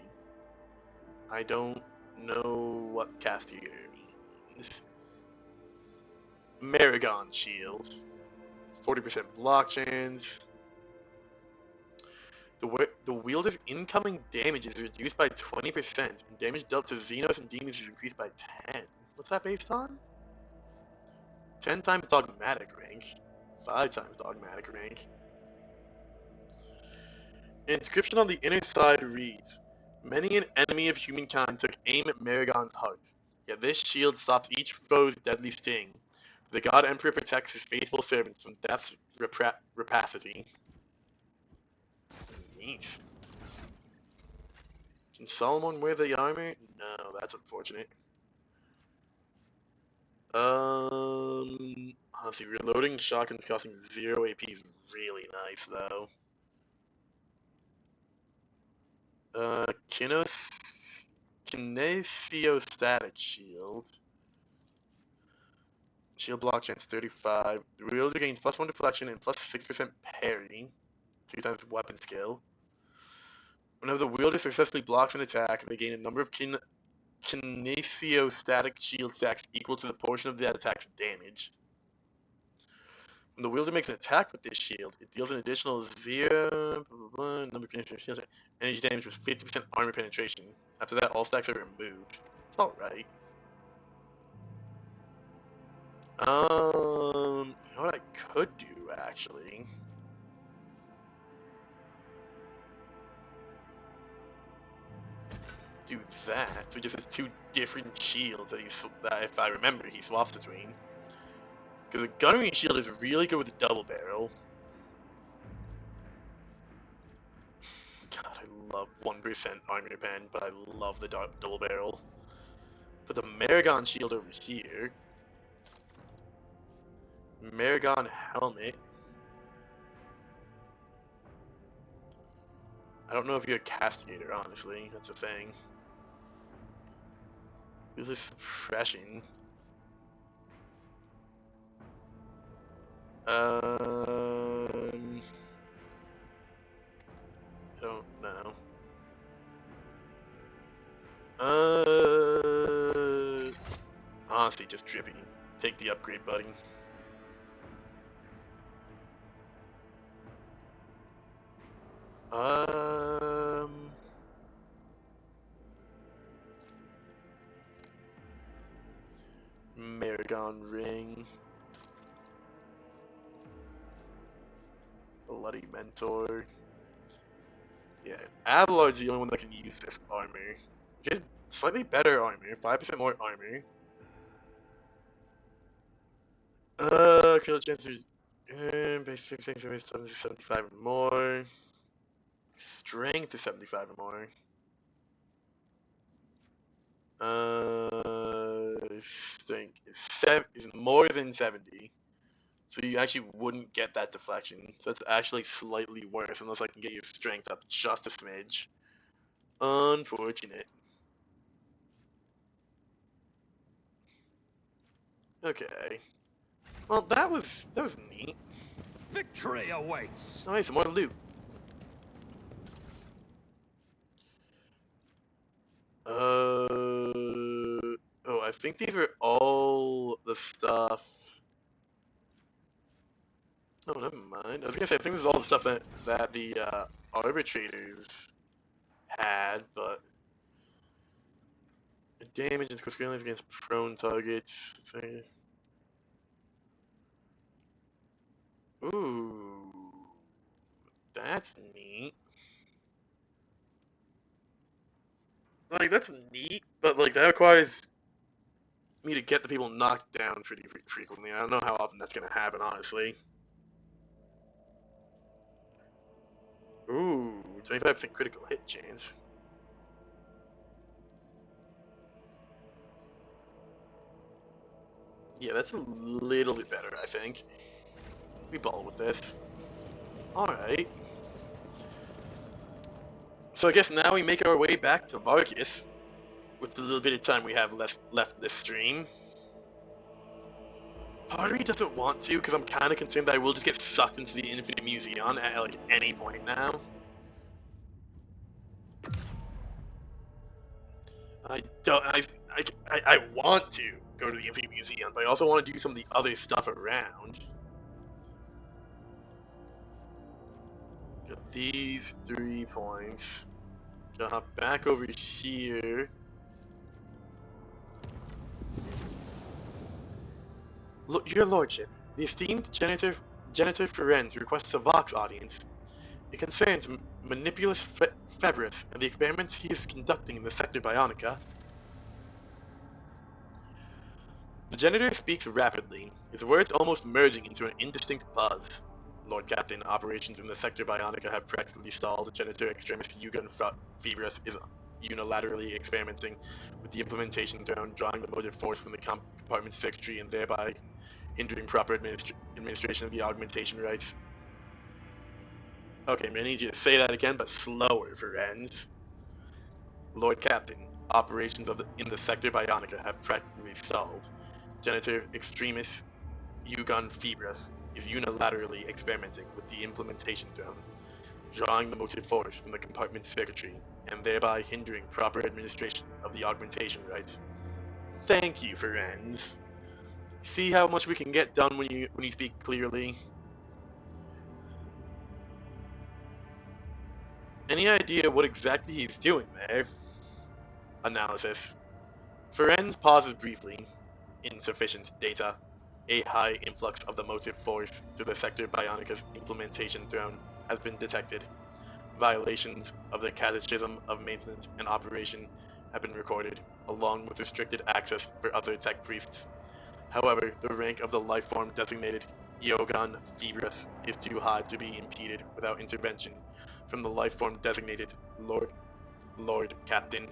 I don't know what castigator means. Maragon shield. 40% block chance. The wielder's incoming damage is reduced by 20%, and damage dealt to Xenos and demons is increased by 10. What's that based on? 10 times dogmatic rank. 5 times dogmatic rank. Inscription on the inner side reads, many an enemy of humankind took aim at Maragon's heart, yet this shield stops each foe's deadly sting. The God Emperor protects his faithful servants from death's rapacity. Neat. Can Solomon wear the armor? No, that's unfortunate. Honestly, reloading shotguns costing 0 AP is really nice, though. Kinesiostatic shield. Shield block chance 35. The wielder gains +1 deflection and +6% parry. 3 times weapon skill. Whenever the wielder successfully blocks an attack, they gain a number of kinesiostatic shield stacks equal to the portion of that attack's damage. When the wielder makes an attack with this shield, it deals an additional 0 number of kinetic shields, energy damage with 50% armor penetration. After that, all stacks are removed. It's alright. You know what I could do, actually? Do that. So just has 2 different shields that if I remember, he swaps between. Because the gunnery shield is really good with the double barrel. God, I love 1% armor pen, but I love the double barrel. Put the Maragon shield over here. Maragon helmet. I don't know if you're a castigator, honestly. That's the thing. Who's this suppression? I don't know. Honestly, just drippy. Take the upgrade, buddy. Maragon ring. Bloody mentor. Yeah, Avalard's the only one that can use this armor. Just slightly better armor, 5% more armor. Kill chance base 15, 75 or more. Strength is 75 or more. Strength is more than 70. So you actually wouldn't get that deflection. So it's actually slightly worse unless I can get your strength up just a smidge. Unfortunate. Okay. Well, that was neat. Victory awaits. Oh, hey, some more loot. Oh, I think these are all the stuff. Oh, never mind. I was gonna say I think this is all the stuff that the arbitrators had, but damage and critical failures against prone targets. Ooh, that's neat. Like that's neat, but like that requires me to get the people knocked down pretty frequently. I don't know how often that's gonna happen, honestly. Ooh, 25% critical hit chance. Yeah, that's a little bit better, I think. We ball with this. Alright. So I guess now we make our way back to Vargas with the little bit of time we have left this stream. Part of me doesn't want to, because I'm kind of concerned that I will just get sucked into the Infinite Museum at like any point now. I don't. I want to go to the Infinite Museum, but I also want to do some of the other stuff around. Got these 3 points. Gotta hop back over here. Look, Your Lordship, the esteemed Janitor Ferenz requests a Vox audience. It concerns Manipulus Febris and the experiments he is conducting in the Sector Bionica. The janitor speaks rapidly, his words almost merging into an indistinct buzz. Lord Captain, operations in the Sector Bionica have practically stalled. Janitor Extremis Yugon Febris is unilaterally experimenting with the implementation drone, drawing the motive force from the compartment circuitry and thereby hindering proper administration of the augmentation rights. Okay, I'm gonna need you to say that again, but slower, Ferenz. Lord Captain, operations in the Sector Bionica have practically stalled. Janitor Extremis Yugon Febris is unilaterally experimenting with the implementation drone, drawing the motive force from the compartment circuitry, and thereby hindering proper administration of the augmentation rights. Thank you, Ferenz. See how much we can get done when you speak clearly? Any idea what exactly he's doing there? Analysis. Ferenz pauses briefly. Insufficient data. A high influx of the motive force to the Sector Bionica's implementation drone has been detected. Violations of the Catechism of Maintenance and Operation have been recorded, along with restricted access for other tech priests. However, the rank of the life form designated Iogon Febris is too high to be impeded without intervention from the life form designated Lord Captain.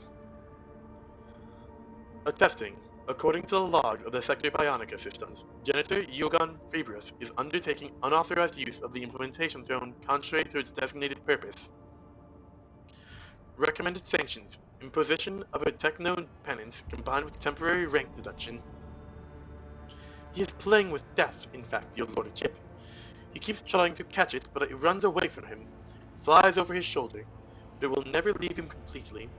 Attesting. According to the log of the Sector Bionica systems, Janitor Iogon Febris is undertaking unauthorized use of the implementation drone contrary to its designated purpose. Recommended sanctions. Imposition of a techno penance combined with temporary rank deduction. He is playing with death, in fact, your lordship. He keeps trying to catch it, but it runs away from him, flies over his shoulder, but it will never leave him completely.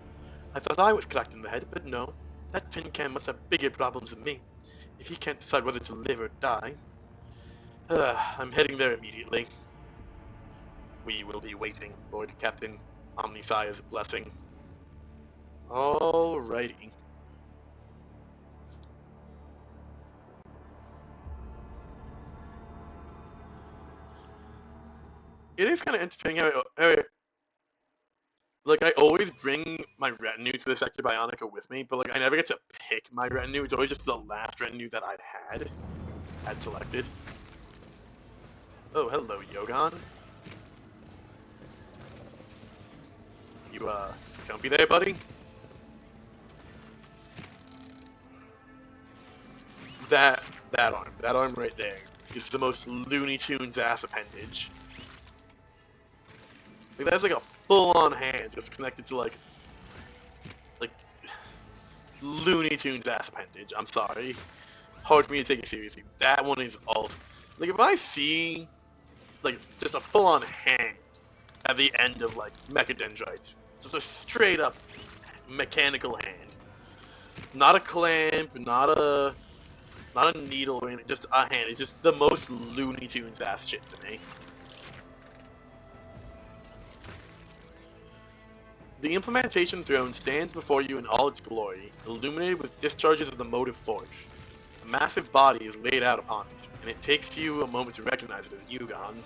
I thought I was cracked in the head, but no. That tin can must have bigger problems than me, if he can't decide whether to live or die. I'm heading there immediately. We will be waiting, Lord Captain. Omnissiah's blessing. Alrighty. It is kind of entertaining how like, I always bring my retinue to the Sector Bionica with me, but, like, I never get to pick my retinue. It's always just the last retinue that I had selected. Oh, hello, Yogon. You, comfy there, buddy? That arm right there. is the most Looney Tunes ass appendage. Like that's like a full-on hand just connected to like Looney Tunes ass appendage. I'm sorry. Hard for me to take it seriously. That one is all. Like if I see like just a full-on hand at the end of like mechadendrites, just a straight up mechanical hand, not a clamp, not a needle or anything, just a hand. It's just the most Looney Tunes ass shit to me. The implementation throne stands before you in all its glory, illuminated with discharges of the motive force. A massive body is laid out upon it, and it takes you a moment to recognize it as Yugon.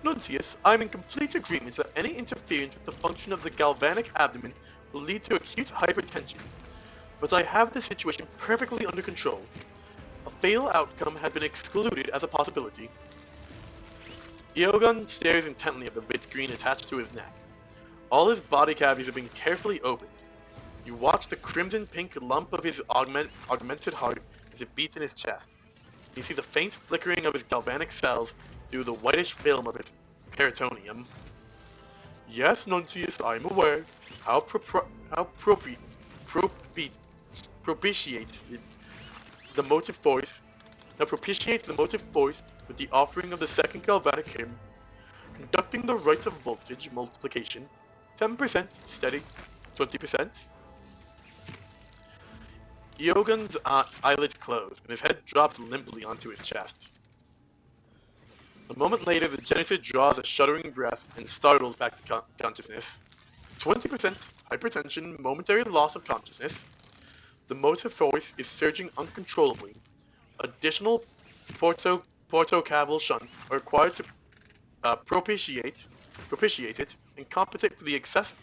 Nuncius, I am in complete agreement that any interference with the function of the galvanic abdomen will lead to acute hypertension, but I have the situation perfectly under control. A fatal outcome had been excluded as a possibility. Iogon stares intently at the vid screen attached to his neck. All his body cavities have been carefully opened. You watch the crimson-pink lump of his augmented heart as it beats in his chest. You see the faint flickering of his galvanic cells through the whitish film of his peritoneum. Yes, Nuncius, I am aware. How propitiates the motive force. Now propitiates the motive force with the offering of the second galvanic hymn, conducting the rites of voltage multiplication. 10% steady, 20%. Iogon's eyelids close, and his head drops limply onto his chest. A moment later, the janitor draws a shuddering breath and startles back to consciousness. 20% hypertension, momentary loss of consciousness. The motive force is surging uncontrollably. Additional portocaval shunts are required to propitiate it and compensate for the excess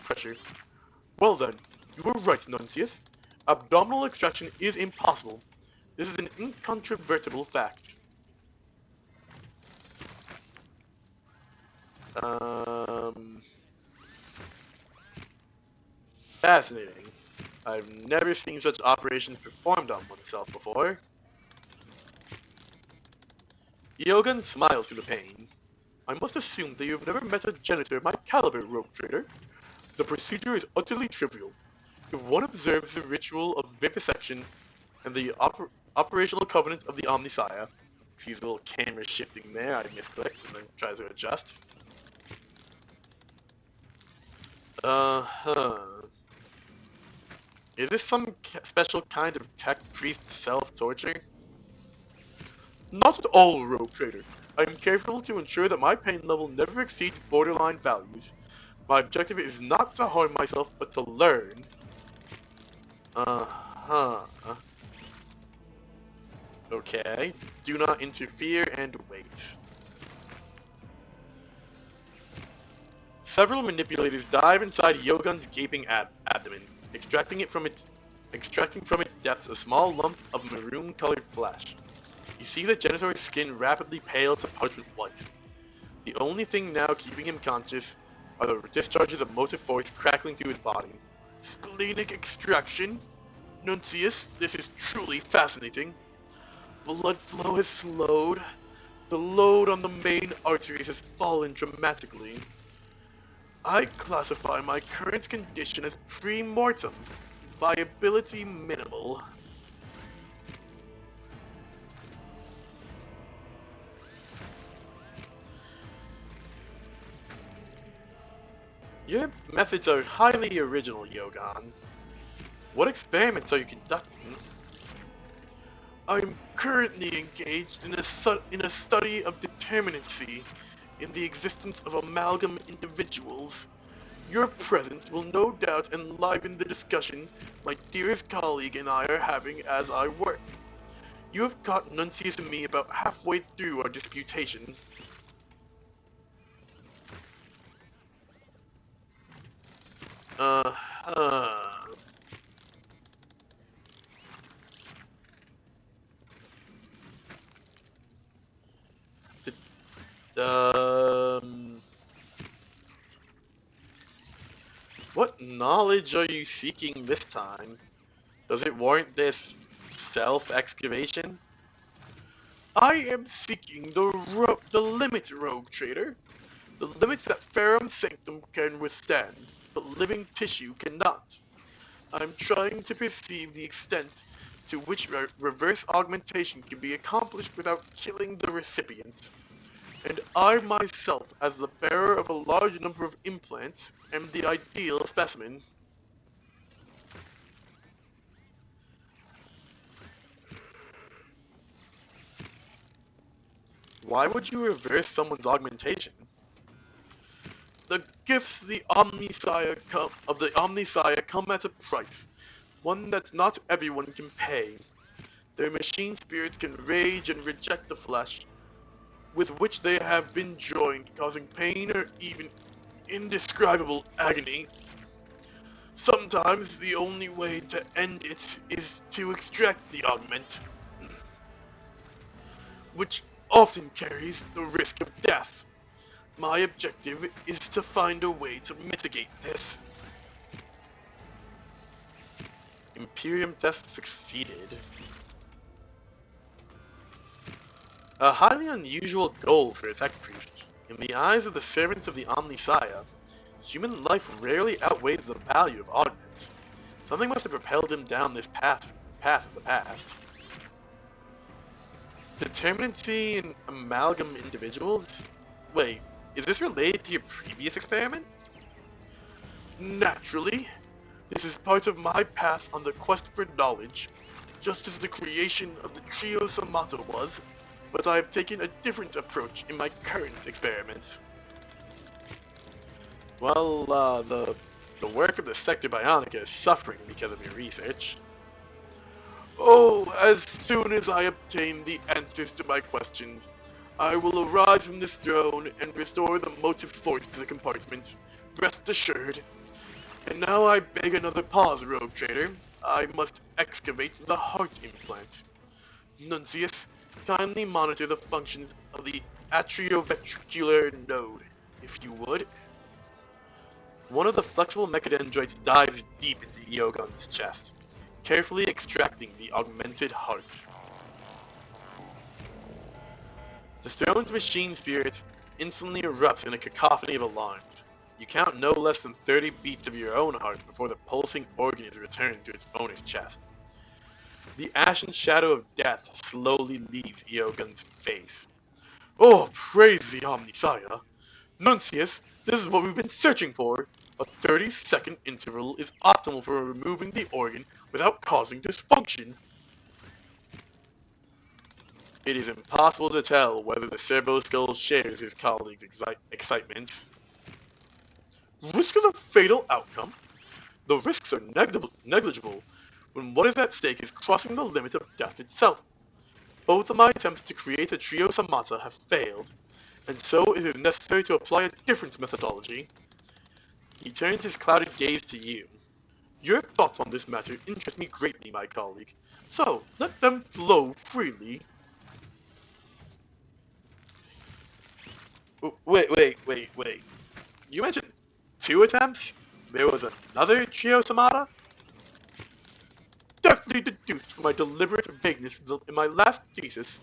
pressure. Well then, you were right, Nuncius. Abdominal extraction is impossible. This is an incontrovertible fact. Fascinating. I've never seen such operations performed on oneself before. Iogon smiles through the pain. I must assume that you have never met a janitor of my caliber, rogue trader. The procedure is utterly trivial. If one observes the ritual of vivisection and the operational covenants of the Omnissiah, sees a little camera shifting there, I misclicked and then tries to adjust. Is this some special kind of tech priest self-torture? Not at all, rogue trader. I am careful to ensure that my pain level never exceeds borderline values. My objective is not to harm myself, but to learn. Okay. Do not interfere and wait. Several manipulators dive inside Yogun's gaping abdomen, extracting from its depths a small lump of maroon-colored flesh. You see the janitor's skin rapidly pale to parchment white. The only thing now keeping him conscious are the discharges of motive force crackling through his body. Splenic extraction? Nuncius, this is truly fascinating. Blood flow has slowed. The load on the main arteries has fallen dramatically. I classify my current condition as pre-mortem. Viability minimal. Your methods are highly original, Yogon. What experiments are you conducting? I am currently engaged in a study of determinacy in the existence of amalgam individuals. Your presence will no doubt enliven the discussion my dearest colleague and I are having as I work. You have caught Nuncius and me about halfway through our disputation. What knowledge are you seeking this time? Does it warrant this self-excavation? I am seeking the limit, Rogue Trader. The limits that Ferrum Sanctum can withstand, but living tissue cannot. I'm trying to perceive the extent to which reverse augmentation can be accomplished without killing the recipient. And I myself, as the bearer of a large number of implants, am the ideal specimen. Why would you reverse someone's augmentation? The gifts of the Omnisire come at a price, one that not everyone can pay. Their machine spirits can rage and reject the flesh, with which they have been joined, causing pain or even indescribable agony. Sometimes the only way to end it is to extract the augment, which often carries the risk of death. My objective is to find a way to mitigate this. Imperium test succeeded. A highly unusual goal for a tech priest. In the eyes of the servants of the Omnisaya, human life rarely outweighs the value of augments. Something must have propelled him down this path of the past. Determinacy in amalgam individuals? Wait, is this related to your previous experiment? Naturally. This is part of my path on the quest for knowledge, just as the creation of the Trio Somata was, but I have taken a different approach in my current experiments. Well, the work of the Sector Bionica is suffering because of your research. Oh, as soon as I obtain the answers to my questions, I will arise from this throne and restore the motive force to the compartment. Rest assured. And now I beg another pause, Rogue Trader. I must excavate the heart implant. Nuncius, kindly monitor the functions of the atrioventricular node, if you would. One of the flexible mechadendroids dives deep into Iogon's chest, carefully extracting the augmented heart. The throne's machine spirit instantly erupts in a cacophony of alarms. You count no less than 30 beats of your own heart before the pulsing organ is returned to its owner's chest. The ashen shadow of death slowly leaves Iogon's face. Oh, praise the Omnisaya! Nuncius, this is what we've been searching for! A 30-second interval is optimal for removing the organ without causing dysfunction. It is impossible to tell whether the Servo-Skull shares his colleague's excitement. Risk of a fatal outcome? The risks are negligible when what is at stake is crossing the limit of death itself. Both of my attempts to create a Trio Somata have failed, and so it is necessary to apply a different methodology. He turns his clouded gaze to you. Your thoughts on this matter interest me greatly, my colleague, so let them flow freely. Wait. You mentioned 2 attempts? There was another Trio Somata? Deftly deduced from my deliberate vagueness in my last thesis.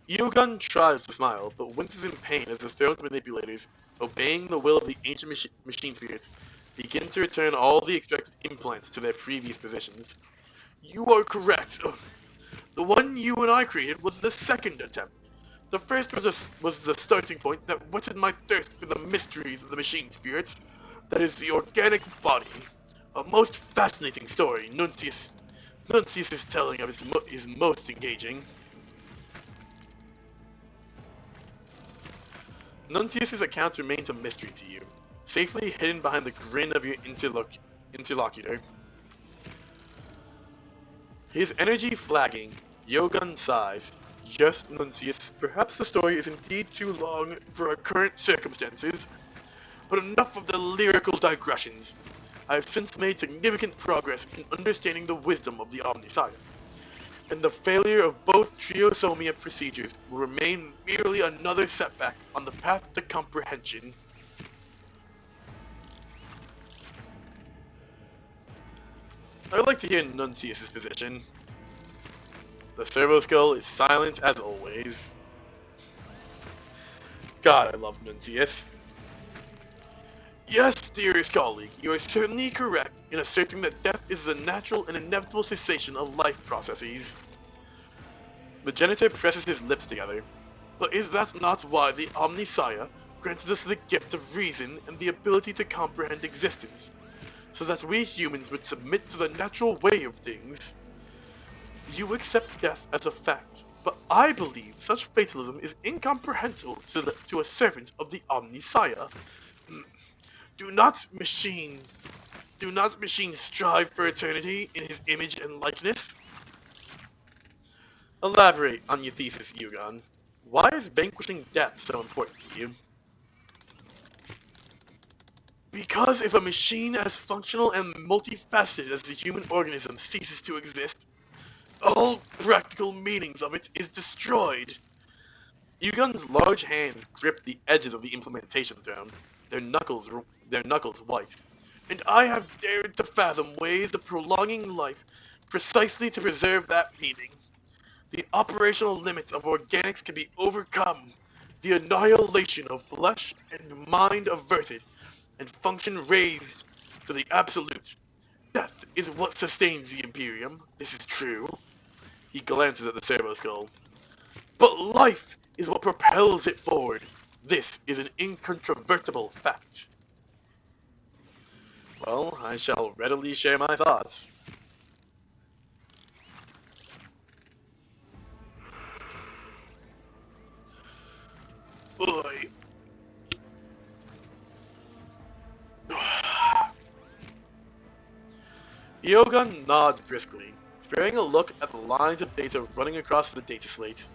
Iogon tries to smile, but winces in pain as the throne's manipulators, obeying the will of the ancient machine spirits, begin to return all the extracted implants to their previous positions. You are correct. The one you and I created was the second attempt. The first was the starting point that whetted my thirst for the mysteries of the machine spirits. That is the organic body. A most fascinating story, Nuncius' telling of is most engaging. Nuncius' account remains a mystery to you, safely hidden behind the grin of your interlocutor. His energy flagging, Iogon sighs. Yes, Nuncius, perhaps the story is indeed too long for our current circumstances, but enough of the lyrical digressions. I have since made significant progress in understanding the wisdom of the Omnisaya, and the failure of both Triosomia procedures will remain merely another setback on the path to comprehension. I would like to hear Nuncius' position. The servo skull is silent as always. God, I love Nuntius. Yes, dearest colleague, you are certainly correct in asserting that death is the natural and inevitable cessation of life processes. The janitor presses his lips together. But is that not why the Omniscience granted us the gift of reason and the ability to comprehend existence, so that we humans would submit to the natural way of things? You accept death as a fact, but I believe such fatalism is incomprehensible to a servant of the Omniscience. Do not machine Do not machines strive for eternity in his image and likeness? Elaborate on your thesis, Yugon. Why is vanquishing death so important to you? Because if a machine as functional and multifaceted as the human organism ceases to exist, all practical meanings of it is destroyed. Yugon's large hands grip the edges of the implementation throne, their knuckles white. And I have dared to fathom ways of prolonging life precisely to preserve that meaning. The operational limits of organics can be overcome, the annihilation of flesh and mind averted, and function raised to the absolute. Death is what sustains the Imperium, this is true. He glances at the servo skull. But life is what propels it forward. This is an incontrovertible fact. Well, I shall readily share my thoughts. Oi. Yoga nods briskly, sparing a look at the lines of data running across the data slate.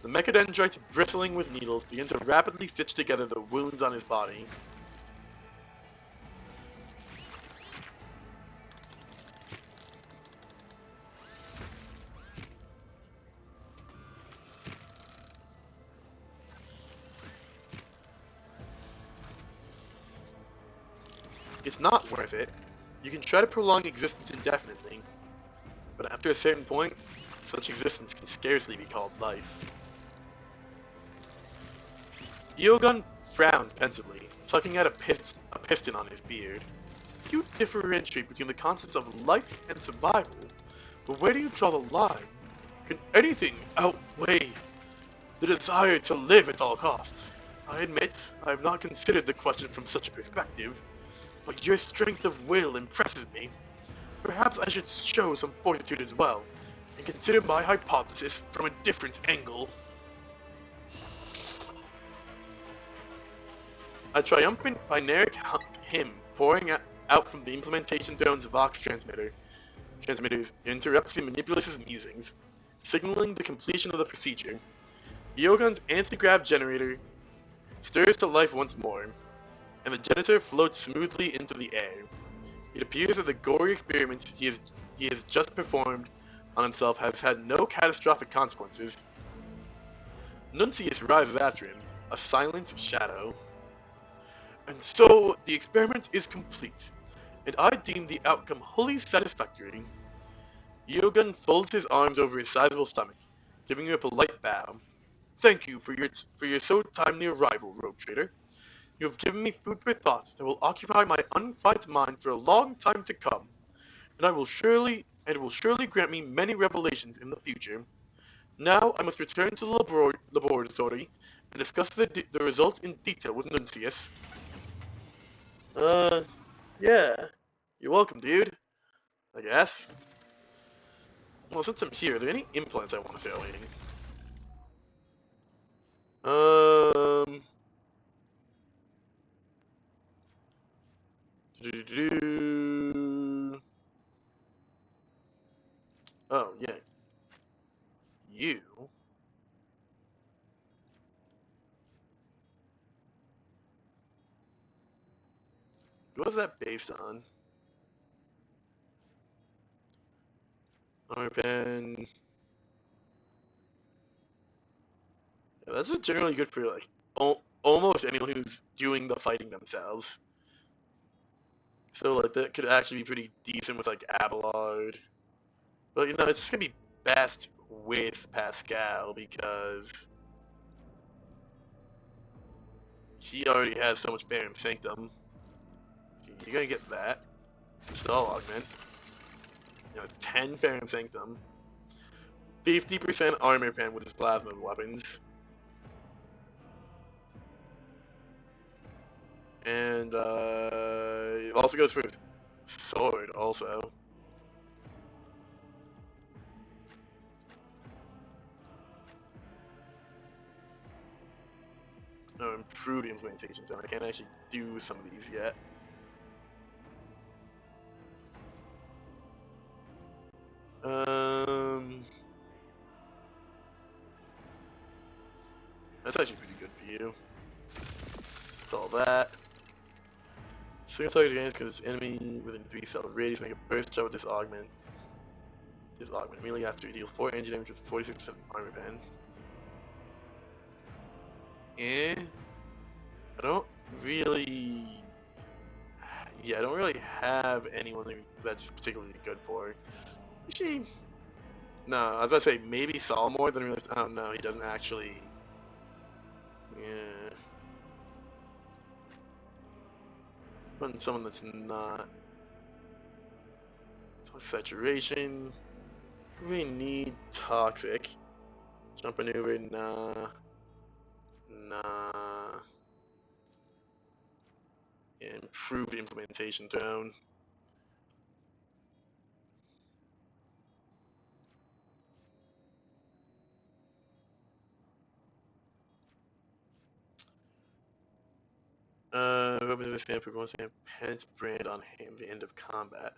The mechadendrites bristling with needles begin to rapidly stitch together the wounds on his body. It's not worth it. You can try to prolong existence indefinitely, but after a certain point, such existence can scarcely be called life. Yogun frowns pensively, tucking out a piston on his beard. You differentiate between the concepts of life and survival, but where do you draw the line? Can anything outweigh the desire to live at all costs? I admit, I have not considered the question from such a perspective, but your strength of will impresses me. Perhaps I should show some fortitude as well, and consider my hypothesis from a different angle. A triumphant binaric hymn pouring out from the implementation throne's Vox transmitters interrupts the manipulator's musings, signaling the completion of the procedure. Yogun's anti-grav generator stirs to life once more, and the janitor floats smoothly into the air. It appears that the gory experiment he has just performed on himself has had no catastrophic consequences. Nuncius rises after him, a silent shadow. And so the experiment is complete, and I deem the outcome wholly satisfactory. Yogun folds his arms over his sizable stomach, giving you a polite bow. Thank you for your so timely arrival, Rogue Trader. You have given me food for thought that will occupy my unquiet mind for a long time to come, and it will surely grant me many revelations in the future. Now I must return to the laboratory and discuss the results in detail with Nuncius. Uh, yeah. You're welcome, dude. I guess. Well, since I'm here, are there any implants I want to throw in? Um. doo-doo-doo. Oh, yeah. You. What is that based on? Arpen. Yeah, that's just generally good for, like, almost anyone who's doing the fighting themselves. So, like, that could actually be pretty decent with, like, Abelard. But, it's just gonna be best with Pascal because he already has so much Barium Sanctum. You're gonna get that. Stall Augment. You know, it's 10 Barium Sanctum. 50% armor pen with his plasma weapons. And it also goes for his sword also. Oh, improved implementation zone. I can't actually do some of these yet. That's actually pretty good for you. That's all that. Single target advantage because enemy within 3 cell radius make a burst shot with this augment. This augment immediately after you deal 4 energy damage with 46% armor pen. I don't really. Yeah, I don't really have anyone that's particularly good for. Actually, no, I was about to say maybe Solomore, then I realized, oh no, he doesn't actually. Yeah. Putting someone that's not. Saturation. We need Toxic. Jump maneuver, nah. Nah. Improved implementation zone. Weapons of stamp for one stamp. Penance brand on him. The end of combat.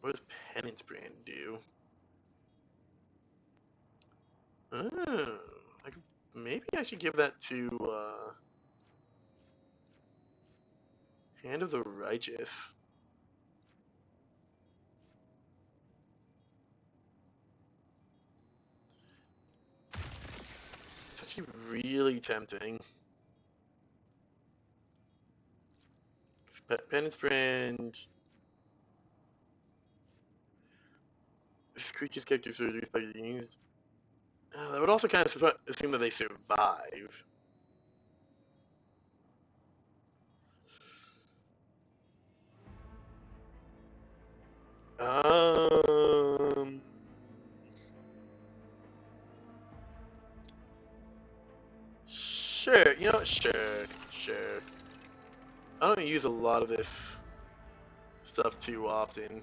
What does Penance brand do? Oh, maybe I should give that to Hand of the Righteous. It's actually really tempting. Penance brand. This creature's character surgery by used. That would also kind of assume that they survive. Um. Sure. You know what? Sure. I don't use a lot of this stuff too often.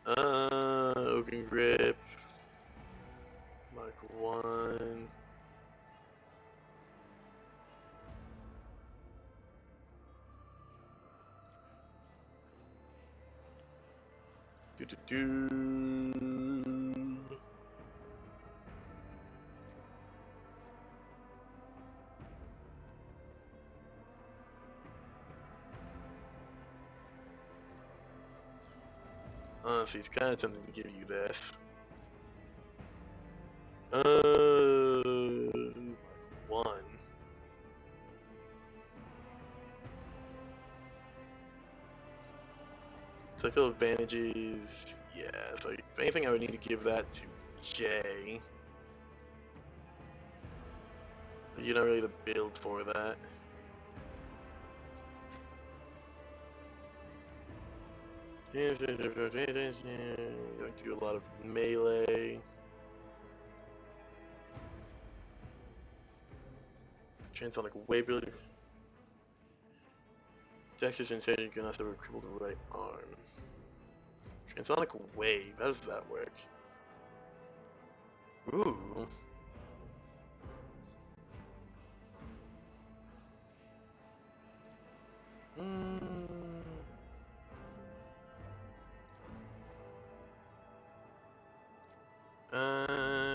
Open grip. Mark 1. Do. Honestly, it's kind of tempting to give you this. Mark 1. Technical advantages. Yeah, so if anything, I would need to give that to Jay. You're not really the build for that. You don't do a lot of melee. Transonic wave building. Dexter's insanity can also have a crippled right arm. Transonic wave, how does that work? Ooh.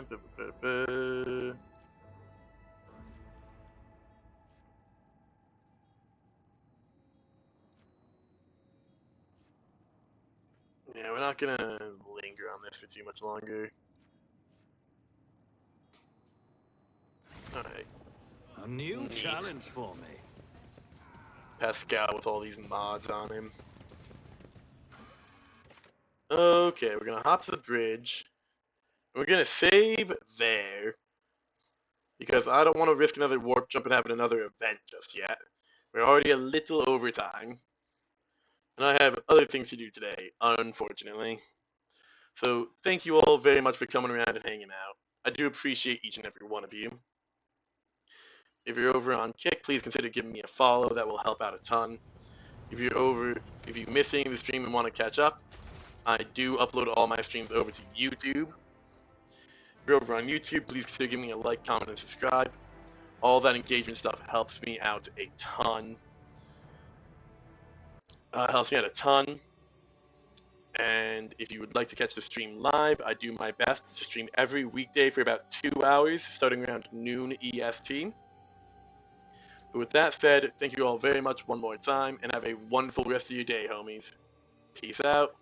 Bu- bu- bu- bu. Yeah, we're not gonna linger on this for too much longer. Alright. A new Neat. challenge for me. Pascal with all these mods on him. Okay, we're gonna hop to the bridge. We're gonna save there. Because I don't want to risk another warp jump and having another event just yet. We're already a little over time. And I have other things to do today, unfortunately. So thank you all very much for coming around and hanging out. I do appreciate each and every one of you. If you're over on Kick, please consider giving me a follow. That will help out a ton. If you're missing the stream and want to catch up, I do upload all my streams over to YouTube. If you're over on YouTube, please consider giving me a like, comment, and subscribe. All that engagement stuff helps me out a ton. Helps me out a ton. And if you would like to catch the stream live, I do my best to stream every weekday for about 2 hours, starting around noon EST. But with that said, thank you all very much one more time, and have a wonderful rest of your day, homies. Peace out.